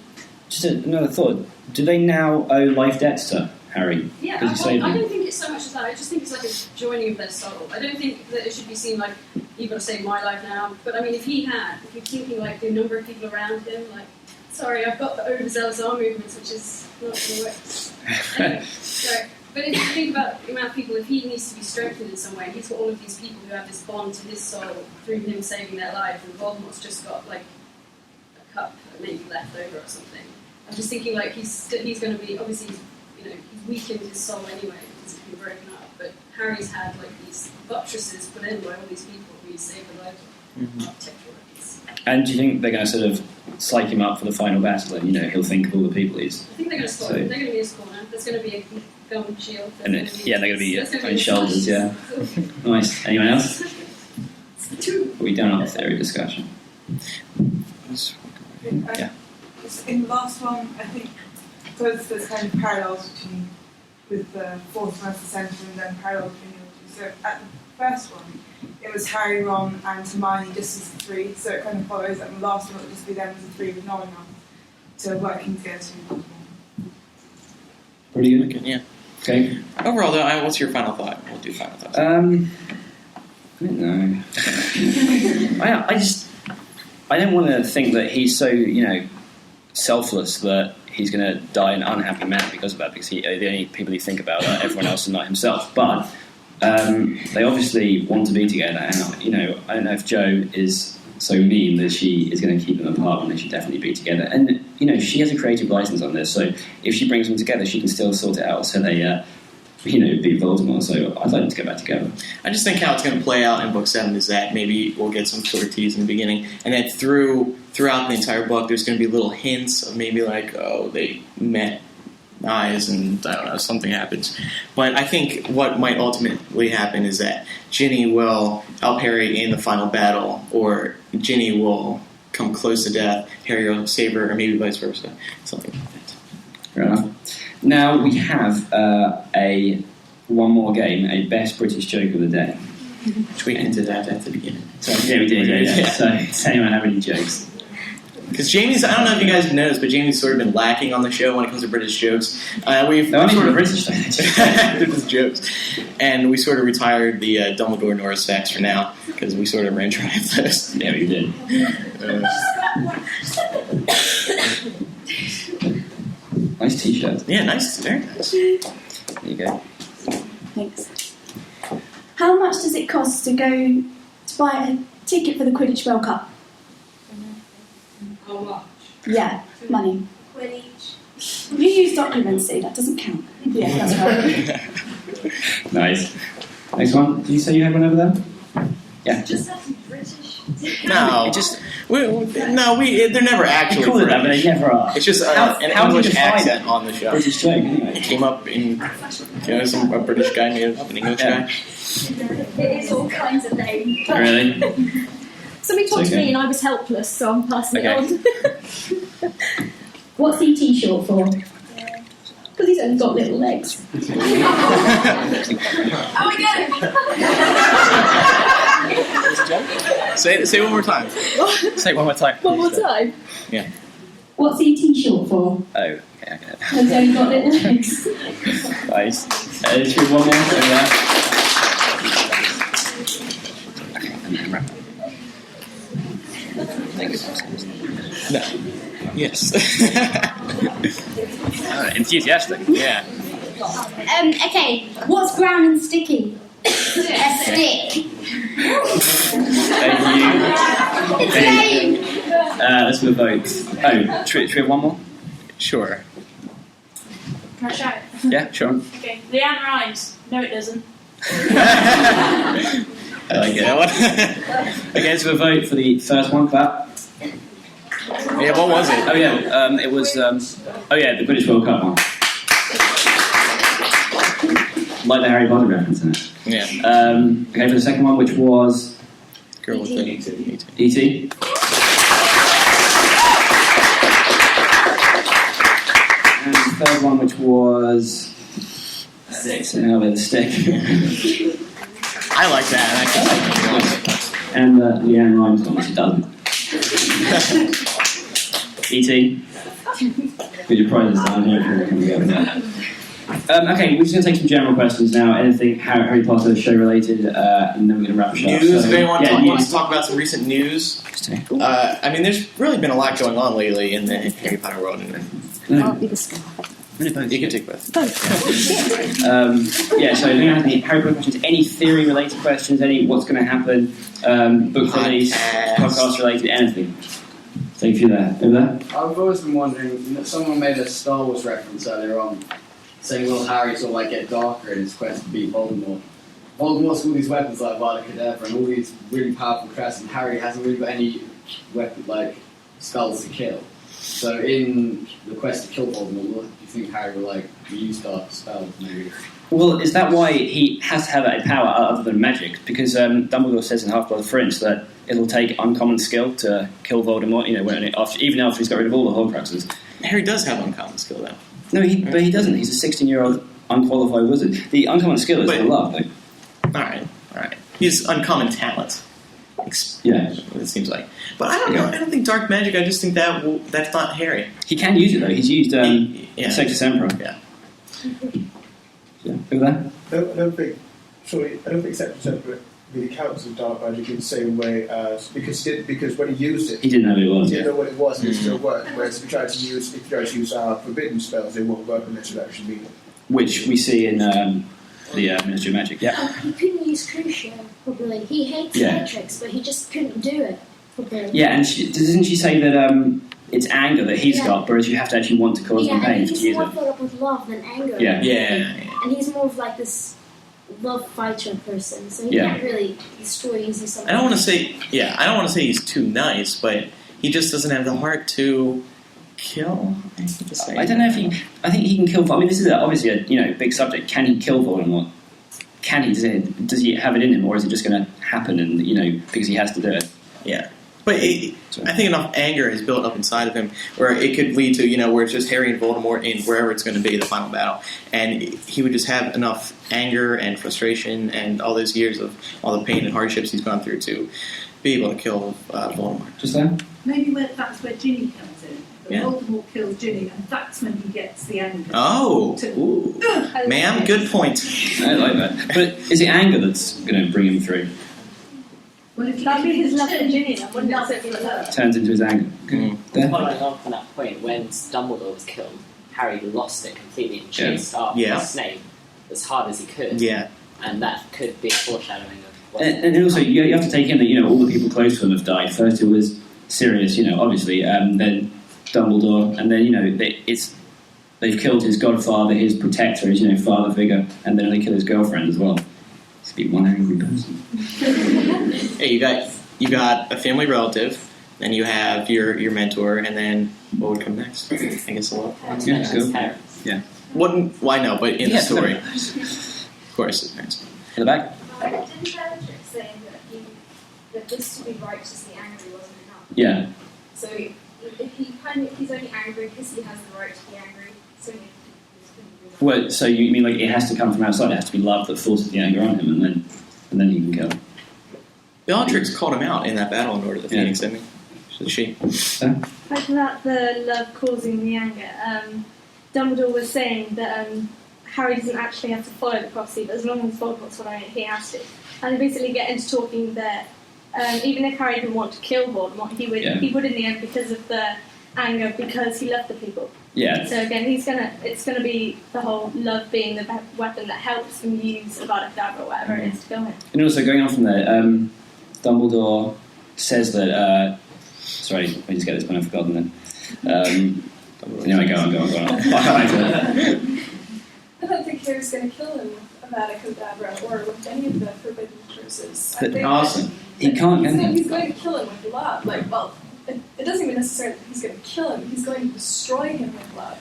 just another thought. Do they now owe life debts to Harry? Yeah, Because he saved I them? don't think it's so much as that. I just think it's like a joining of their soul. I don't think that it should be seen like, you've got to save my life now. But I mean, if you're thinking like the number of people around him, like, sorry, I've got the overzealous arm movements, which is not going to work. Right. But if you think about the amount of people, if he needs to be strengthened in some way, he's got all of these people who have this bond to his soul through him saving their lives, and Voldemort's just got like a cup maybe left over or something. I'm just thinking like he's going to be obviously he's weakened his soul anyway because it's been broken up. But Harry's had like these buttresses put in by all these people who he's saved the lives of. Architectural records. And do you think they're going to sort of psych him up for the final battle, and he'll think of all the people he's? I think they're going to stop him. They're going to be his corner. There's going to be a gum shield. And they're going to be on shoulders. Yeah. Nice. Anyone else? We done our theory discussion. Yeah. In the last one, I think because there's kind of parallels between with the fourth one as the centre and then parallels between the other two. So at the first one, it was Harry, Ron, and Hermione just as the three. So it kind of follows that in the last one it would just be them as the three with no one else. So working together to make one. Pretty good. Yeah. Okay. Overall, though, what's your final thought? We'll do final thoughts. I don't know. I don't want to think that he's so selfless that he's going to die an unhappy man because of that. Because the only people he think about are everyone else and not himself. But they obviously want to be together, and I don't know if Jo is so mean that she is going to keep them apart when they should definitely be together. And she has a creative license on this, so if she brings them together, she can still sort it out so they beat Voldemort. So I'd like them to get back together. I just think how it's going to play out in Book 7 is that maybe we'll get some sort of tease in the beginning, and then throughout the entire book, there's going to be little hints of maybe like, oh, they met eyes and I don't know, something happens. But I think what might ultimately happen is that Ginny will help Harry in the final battle, or Ginny will come close to death, Harry will save her, or maybe vice versa. Something like that. Fair enough. Now we have one more game, a best British joke of the day. Which we hinted at the beginning. So, yeah, we did. Yeah. So, does anyone have any jokes? Because Jamie's, I don't know if you guys have noticed, but Jamie's sort of been lacking on the show when it comes to British jokes. We've sort of British jokes, and we sort of retired the Dumbledore Norris facts for now because we sort of ran dry of those. Yeah, we did. Nice T-shirt. Yeah, nice. Very nice. There you go. Thanks. How much does it cost to go to buy a ticket for the Quidditch World Cup? How much? Yeah, money. Quidditch. You use documents, see, that doesn't count. Yeah, that's right. Nice. Next one. Did you say you had one over there? Yeah. Just have to be British. No, they're never actually. You call it that, but they never are. It's just an English accent on the show. British joke, anyway. It came up in, a British guy made it up, an English guy. It is all kinds of names. Really? Somebody talked to me and I was helpless, so I'm passing it on. What's ET short for? Because he's only got little legs. Oh, we get it! Say it one more time. Say it one more time. One more time? Yeah. What's ET short for? Oh, okay, I get it. Because he's only got little legs. Nice. Let's do one more. No. Yes. Enthusiastic. Yeah. Okay, what's brown and sticky? A stick. Thank you. It's lame. Let's do a vote. Oh, should we have one more? Sure. Can I shout? Yeah, sure. Okay. Leanne rhymes. No, it doesn't. I like it. Okay, let's do a vote for the first one. Clap. Yeah, what was it? Oh yeah, it was. The British World Cup one. Like the Harry Potter reference in it. Yeah. Okay, for the second one, which was Girl with the E.T. And the third one, which was Stick. The Stick. I like that. And the Leanne Rhymes one, which it doesn't. E.T. Put your prizes down here if you're going to go with that. Okay, we're just going to take some general questions now. Anything Harry Potter show related, and then we're going to wrap it up. News? If anyone wants to talk about some recent news, there's really been a lot going on lately in the Harry Potter world. You can take both. Yeah, so don't have any Harry Potter questions, any theory related questions, any what's going to happen, book release, podcast related, anything. Thank you there. Over there? I've always been wondering, someone made a Star Wars reference earlier on, saying will Harry sort of like get darker in his quest to beat Voldemort. Voldemort's got all these weapons like Vada Kedavra and all these really powerful crests, and Harry hasn't really got any weapon like spells to kill. So in the quest to kill Voldemort, do you think Harry will like use dark spells maybe? Well, is that why he has to have a power other than magic? Because Dumbledore says in Half-Blood Prince that it'll take uncommon skill to kill Voldemort. You know, even after he's got rid of all the Horcruxes. Harry does have uncommon skill, though. No, but he doesn't. He's a 16-year-old unqualified wizard. The uncommon skill is the love, though. All right. He's uncommon talent. Yeah, it seems like. But I don't know. I don't think dark magic. I just think that's not Harry. He can use it though. He's used Sectus Emperor. Yeah. Yeah. Over there. I don't think Sectus Emperor really counts as dark magic in the same way as because when he used it, he didn't know what it was. He didn't know what it was, and it still worked. Whereas if you try to use forbidden spells, they won't work unless you actually mean it. Which we see in the Ministry of Magic. Yeah. He couldn't use Crucio, probably. He hates Matrix, but he just couldn't do it, probably. Yeah, and doesn't she say that it's anger that he's got, whereas you have to actually want to cause them pain to use it? He's more filled up with love than anger. Yeah. And he's more of like this love fighter person, so he can't really destroy using something. I don't want to say he's too nice, but he just doesn't have the heart to kill. I don't know if I think he can kill. I mean, this is obviously a big subject. Can he kill Voldemort? Can he? Does he have it in him, or is it just going to happen? And because he has to do it. Yeah. But I think enough anger is built up inside of him where it could lead to, where it's just Harry and Voldemort in wherever it's going to be, the final battle. And he would just have enough anger and frustration and all those years of all the pain and hardships he's gone through to be able to kill Voldemort. Just there? Maybe that's where Ginny comes in. Yeah. Voldemort kills Ginny, and that's when he gets the anger. Oh! Ooh. Ma'am, good point. I like that. But is it anger that's going to bring him through? Well, if that'd be his love for Ginny, then wouldn't it? Turns into his anger. Following on from that point, when Dumbledore was killed, Harry lost it completely and chased after Snape as hard as he could. Yeah. And that could be a foreshadowing of and also, you have to take in that, all the people close to him have died. First it was Sirius, obviously, then Dumbledore, and then, they've killed his godfather, his protector, his, father figure, and then they kill his girlfriend as well. To be one angry person. Hey, you got a family relative, then you have your mentor, and then what would come next? I guess a lot. Yeah. Why no? But in the story, of course, his parents. In the back. Didn't Bellatrix say that this to be righteously angry wasn't enough? Yeah. So if he's only angry because he has the right to be angry, so he Well, so you mean like it has to come from outside? It has to be love that forces the anger on him, and then he can kill him. Bellatrix called him out in that battle in Order of the Phoenix, didn't he? So she. Like about the love causing the anger, Dumbledore was saying that Harry doesn't actually have to follow the prophecy, but as long as Voldemort's following it, he has to. And they basically get into talking that even if Harry didn't want to kill Voldemort, he would in the end because of the anger, because he loved the people. Yeah. So again, it's gonna be the whole love being the weapon that helps him use Avada Kedavra or whatever it is to kill him. And also going on from there, Dumbledore says that. Sorry, let me just get this one. I've forgotten then. Anyway, go on. I don't think Harry's going to kill him with Avada Kedavra or with any of the forbidden curses. Awesome. He can't. He's going to kill him with love. It doesn't even necessarily that he's going to kill him. He's going to destroy him with love.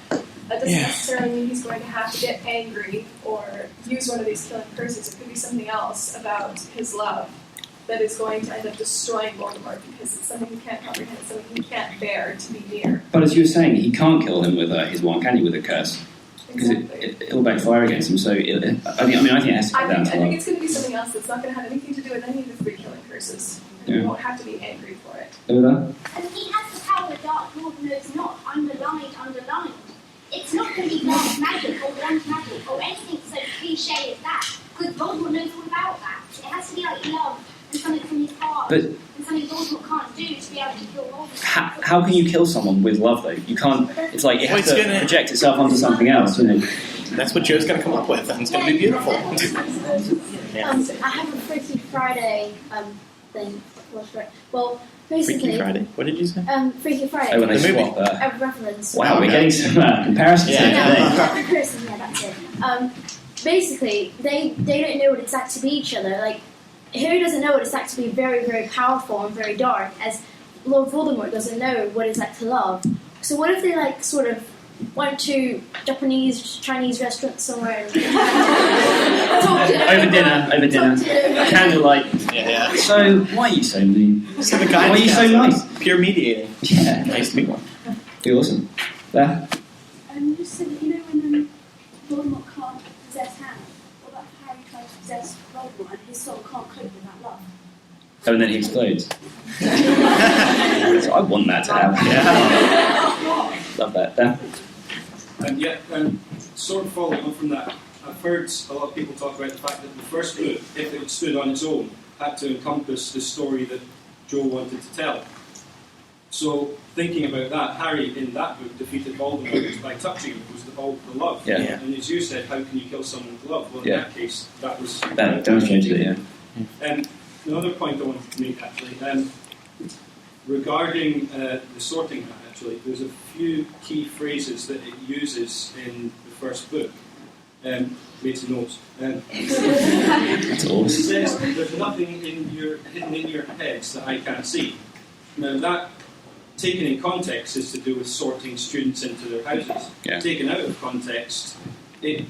That doesn't necessarily mean he's going to have to get angry or use one of these killing curses. It could be something else about his love that is going to end up destroying Voldemort because it's something he can't comprehend, something he can't bear to be near. But as you were saying, he can't kill him with his wand, can he, with a curse? Because it'll backfire against him. So I think it has to come down to I think it's going to be something else that's not going to have anything to do with any of the 3 killing curses. And you won't have to be angry for it. And he has the power Dark Lord knows not, underlined. It's not going to be dark magic or wand magic or anything so cliche as that, because Voldemort knows all about that. It has to be like love and something from his heart and something something Voldemort can't do to be able to kill Voldemort. How can you kill someone with love, though? You can't. It's like it has Well, to project itself onto something else, you know. That's what Joe's going to come up with, and it's going to be beautiful. I have a Freaky Friday thing. Well, basically. Freaky Friday. What did you say? Freaky Friday. Oh, when they The movie. swap. A reference. Wow, we're getting some comparisons here today. Comparison, yeah, that's it. Basically, they don't know what it's like to be each other. Like, Harry doesn't know what it's like to be very, very powerful and very dark, as Lord Voldemort doesn't know what it's like to love. So what if they, like, sort of went to Japanese, Chinese restaurant somewhere and over dinner, candlelight. Yeah. So why are you so mean? So the why are you so nice? Pure mediating. Yeah, Nice to meet one. Be awesome. There. You just said that, you know, when Voldemort can't possess Harry, what about Harry tries to possess Voldemort and his soul can't cope with that love? Oh, and then he explodes. So I want that to happen. Yeah. Love that. There. Sort of following on from that, I've heard a lot of people talk about the fact that the first book, if it stood on its own, had to encompass the story that Joe wanted to tell. So, thinking about that, Harry in that book defeated Voldemort by touching him. It was the love. Yeah. And as you said, how can you kill someone with love? Well, in that case, that was... That demonstrated it, yeah. Another point I wanted to make, actually, regarding the sorting hat, actually, there's a few key phrases that it uses in the first book. Made some notes. That's awesome. It says, there's nothing hidden in your heads that I can't see. Now that, taken in context, is to do with sorting students into their houses. Yeah. Taken out of context, it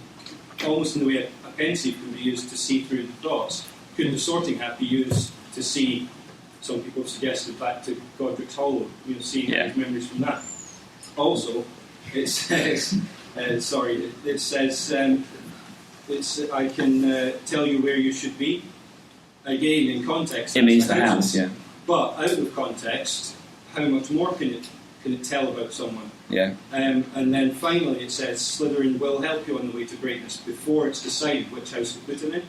almost in the way a pensieve can be used to see through the thoughts. Could the sorting hat be used to see, some people have suggested, back to Godric's Hollow, seeing his memories from that. Also, it says, I can tell you where you should be. Again, in context, It means the house, yeah. But out of context, how much more can it tell about someone? Yeah. And then finally, it says Slytherin will help you on the way to greatness before it's decided which house to put him in.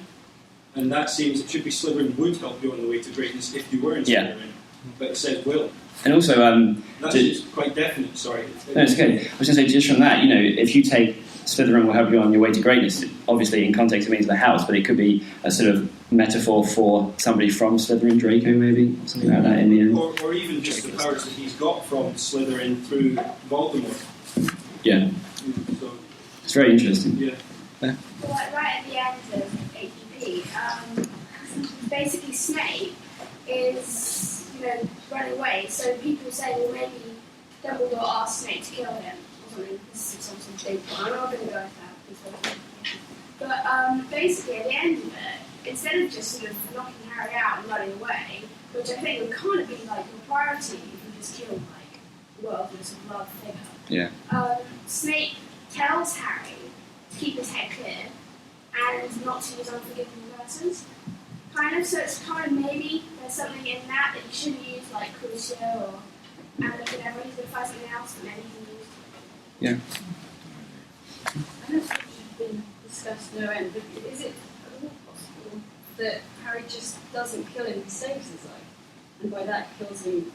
And that seems it should be Slytherin would help you on the way to greatness if you were in Slytherin. But it says will. And also, that's quite definite. Sorry. No, it's okay. I was going to say, just from that, if you take Slytherin will help you on your way to greatness, obviously in context it means the house, but it could be a sort of metaphor for somebody from Slytherin, Draco maybe, something like that in the end. Or even just the powers that he's got from Slytherin through Voldemort. Yeah. So, it's very interesting. Yeah. Well, right at the end of OOTP, basically Snape is, running away. So people say, well, maybe Dumbledore asked Snape to kill him or something. This is something big. I'm not going to go into that. But basically, at the end of it, instead of just sort of knocking Harry out and running away, which I think would kind of be like a priority if you just killed the worldless of love figure. Yeah. Snape tells Harry to keep his head clear and not to use unforgiving verses. Kind of, so it's kind of maybe there's something in that you shouldn't use like Crucio or whatever. He's going to find something else that maybe you can use. Yeah. I don't think it's been discussed no end, but is it at all possible that Harry just doesn't kill him, he saves his life? And by that kills him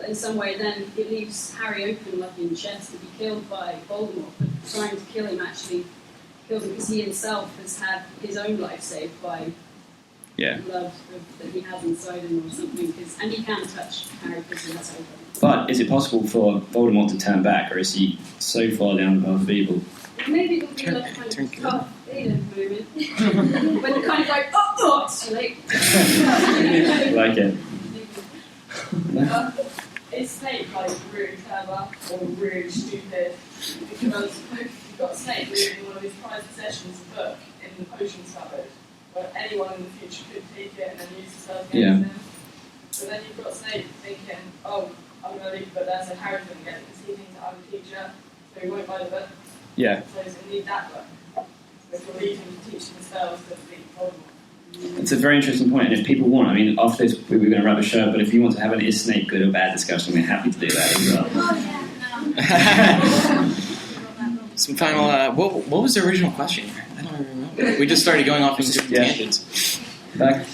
in some way, then it leaves Harry open like in chess to be killed by Voldemort, but trying to kill him actually kills him because he himself has had his own life saved by love that he has inside him or something, and he can touch Harry because he has open. But is it possible for Voldemort to turn back, or is he so far down the path of evil? Maybe it'll be like kind of tough Aiden moment. When you're kind of like, oh, actually. Like it. Is Snape like really clever or really stupid? Because you've got Snape reading one of his prized possessions, a book in the potions cupboard, where anyone in the future could take it and then use the spells against him. So then you've got Snape thinking, oh, I'm going to leave the book there so Harry's going to get it because he thinks I'm a teacher, so he won't buy the book. Yeah. So he's going to need that book. So it will lead him to teach him the spells to defeat Voldemort. It's a very interesting point, and if people want, after this we were going to wrap a show, but if you want to have an is Snape good or bad discussion, we're happy to do that as well. Some final, what was the original question here? I don't even remember. We just started going off into tangents. Back.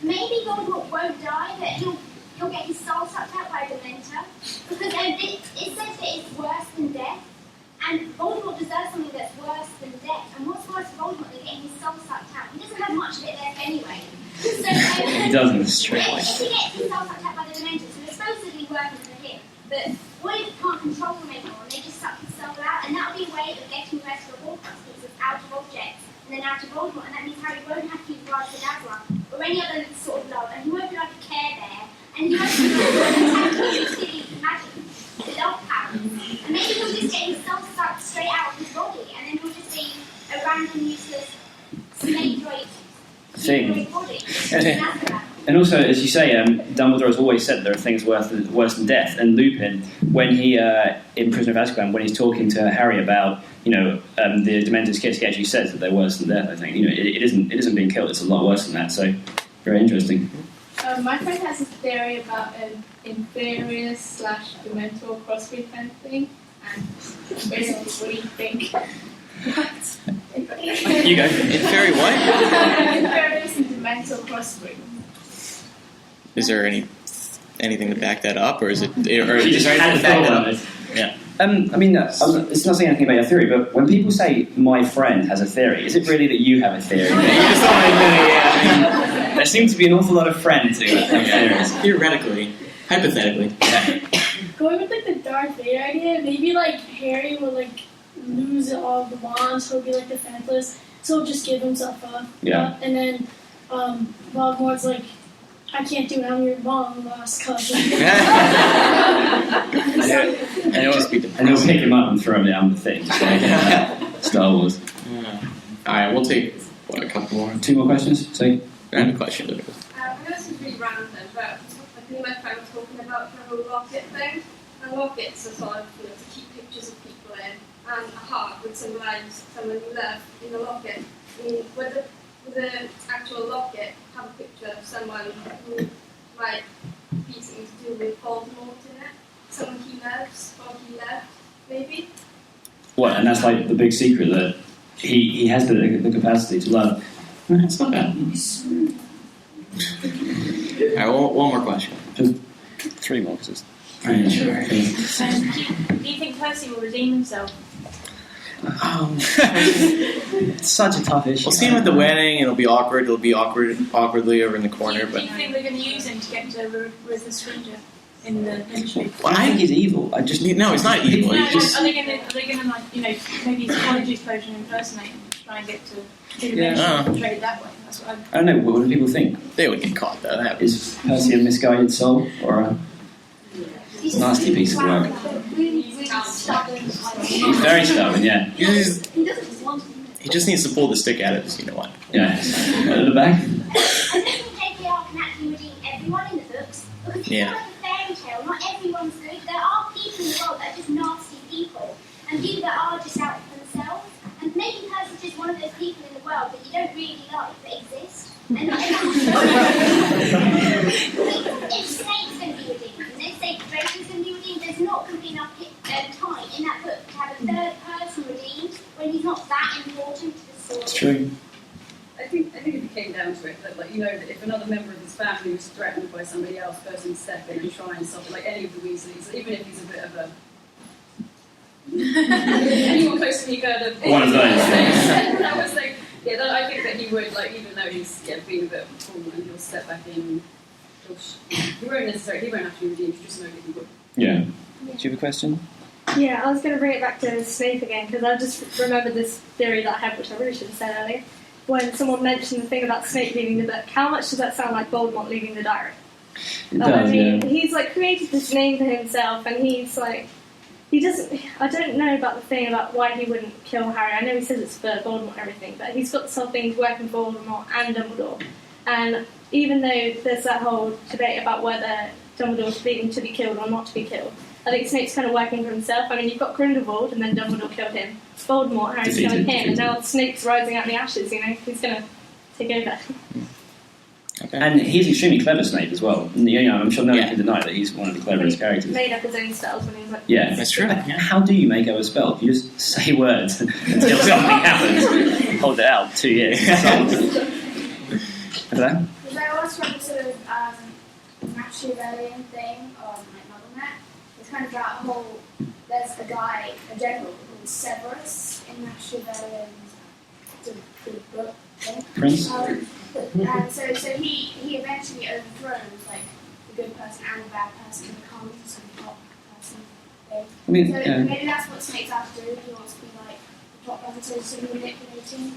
Maybe Voldemort won't die, that he'll get his soul sucked out by a Dementor. Because it says that it's worse than death. And Voldemort deserves something that's worse than death. And what's worse for Voldemort than getting his soul sucked out? He doesn't have much of it left anyway. So, He doesn't, it's true. if he gets his soul sucked out by the Dementors, so it's supposedly working for him. But what if he can't control them anymore and they just suck his soul out? And that would be a way of getting the rest of the Horcrux pieces out of objects and then out of Voldemort. And that means Harry won't have to use Rod Dazzler or any other sort of love. And he won't be like a Care Bear. And he won't be like silly magic. The love powers. And maybe he'll just get his soul sucked straight out of his body, and then he'll just be a random useless snake-like Thing. body. And also, as you say, Dumbledore has always said there are things worse than death. And Lupin, when he in Prisoner of Azkaban, when he's talking to Harry about the Dementor's kiss, he actually says that they're worse than death. I think it isn't being killed; it's a lot worse than that. So, very interesting. My friend has a theory about an inferior/Dementor crossbreed kind of thing, and basically, what do you think? You go. Inferior what? Inferior and Dementor crossbreed. Is there anything to back that up, or is it? Or You is just there had anything to back that to up? throw it. Yeah. It's not saying anything about your theory, but when people say my friend has a theory, is it really that you have a theory? There seem to be an awful lot of friends who have theories. Theoretically, hypothetically. Going with the Darth Vader idea, maybe Harry will lose all the wands, he'll be defenseless, so he'll just give himself up. Yeah. And then Voldemort's I can't do it, I'm your long lost cousin. And he'll pick him up and throw him down the thing, just like Star Wars. Alright, we'll take a couple more. 2 more questions? So, I have a question. I know this is really random, but I think my friend was talking about the whole locket thing. And lockets are sort of to keep pictures of people in, and a heart would symbolise someone you love in the locket. I mean, would the actual locket have a picture of someone who might be something to do with Voldemort in it? Someone he loves or he loved, maybe? what? And that's the big secret that he has the capacity to love. That's not bad. Alright, one more question. 3 more. Do you think Percy will redeem himself? It's such a tough issue. We'll see him at the wedding. It'll be awkward. It'll be awkwardly over in the corner. Do you think they're going to use him to get to Rufus Scringer in the industry? Well, I think he's evil. I just no, he's not evil. No, He's just... Are they going to maybe it's a college explosion impersonate and try and get to trade that way? That's what I don't know. What do people think? They would get caught though. Is Percy a misguided soul or a nasty piece of work? Really stubborn. He's very stubborn. Yeah. He doesn't want to. He just needs to pull the stick out of his, you know what? Yeah. At the back. I don't think JKR can actually redeem everyone in the books, because it's not like a fairy tale, not everyone's good. There are people in the world that are just nasty people, and people that are just out for themselves. And maybe Percy's just one of those people in the world that you don't really like that exist. And if Snape's going to be redeemed, and they say Draco's going to be redeemed, there's not going to be enough time in that book to have a third person redeemed when he's not that important to the story. It's true. I think if it came down to it, that that if another member of his family was threatened by somebody else, person would step in and try and stop it, like any of the Weasleys, even if he's a bit of a anyone close to me heard of one of those. I was I think that he would, even though he's been a bit of a fool, and he'll step back in. He won't have to be redeemed. You just know that he would. Yeah. Do you have a question? Yeah, I was going to bring it back to Snape again, because I just remembered this theory that I had, which I really should have said earlier. When someone mentioned the thing about Snape leaving the book, how much does that sound like Voldemort leaving the diary? It does, he's created this name for himself, and he's he doesn't. I don't know about the thing about why he wouldn't kill Harry. I know he says it's for Voldemort and everything, but he's got this whole thing working for Voldemort and Dumbledore. And even though there's that whole debate about whether Dumbledore's being to be killed or not to be killed, I think Snape's kind of working for himself. I mean, you've got Grindelwald, and then Dumbledore killed him. Voldemort, Harry's killing him, and now Snape's rising out of the ashes. He's going to take over. Okay. And he's extremely clever, Snape, as well. I'm sure no one can deny that he's one of the cleverest characters. Made up his own spells when he was yeah, that's true. How do you make up a spell? You just say words until something happens. Hold it out 2 years. Because I always try to sort of Machiavellian thing on like MuggleNet. It's kind of about a whole. There's a guy, a general called Severus in Machiavellian. It's a big book thing. Prince? And so he eventually overthrows like the good person and the bad person and becomes some top person thing. I mean, so yeah. maybe that's what Snape's after. He wants to be like the top person, so sort of manipulating.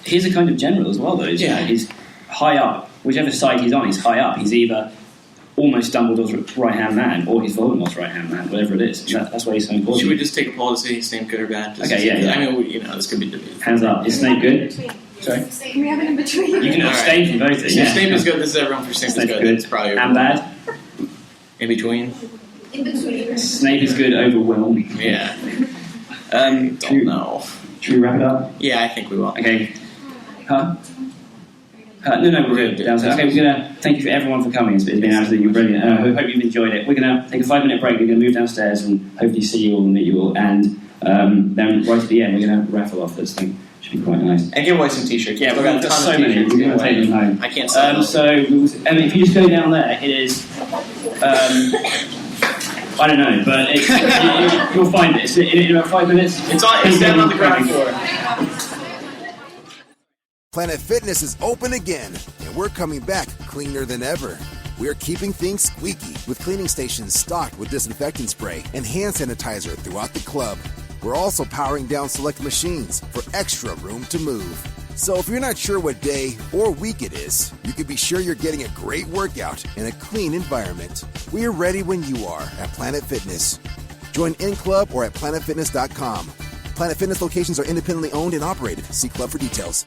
He's a kind of general as well, though, isn't he? He's high up. Whichever side he's on, he's high up. He's either almost Dumbledore's right-hand man or he's Voldemort's right-hand man, whatever it is. That's why he's so important. Should we just take a poll to see if Snape good or bad? Just Okay, yeah. I mean, this could be debated. Hands up. Is Snape good? Sorry? We have an in between. You can abstain from voting. So Yeah. Snape is good. This is everyone for Snape is good. It's probably and bad? In between? In between. Snape is good, overwhelming. Yeah. Don't know. Should we wrap it up? Yeah, I think we will. Okay. Huh? No, we're good. Downstairs. Okay, we're gonna thank you for everyone for coming. It's been absolutely brilliant. I hope you've enjoyed it. We're gonna take a 5-minute break. We're gonna move downstairs and hopefully see you all and meet you all. And then right at the end, we're gonna raffle off this thing. Should be quite nice. And give away some t-shirts. Yeah, we've got a ton so of many. t-shirts. We're gonna take them home. I can't sell them. So, if you just go down there, it is. I don't know, but you'll find it. In about 5 minutes. It's down on the ground floor. Planet Fitness is open again, and we're coming back cleaner than ever. We're keeping things squeaky with cleaning stations stocked with disinfectant spray and hand sanitizer throughout the club. We're also powering down select machines for extra room to move. So if you're not sure what day or week it is, you can be sure you're getting a great workout in a clean environment. We're ready when you are at Planet Fitness. Join in club or at planetfitness.com. Planet Fitness locations are independently owned and operated. See club for details.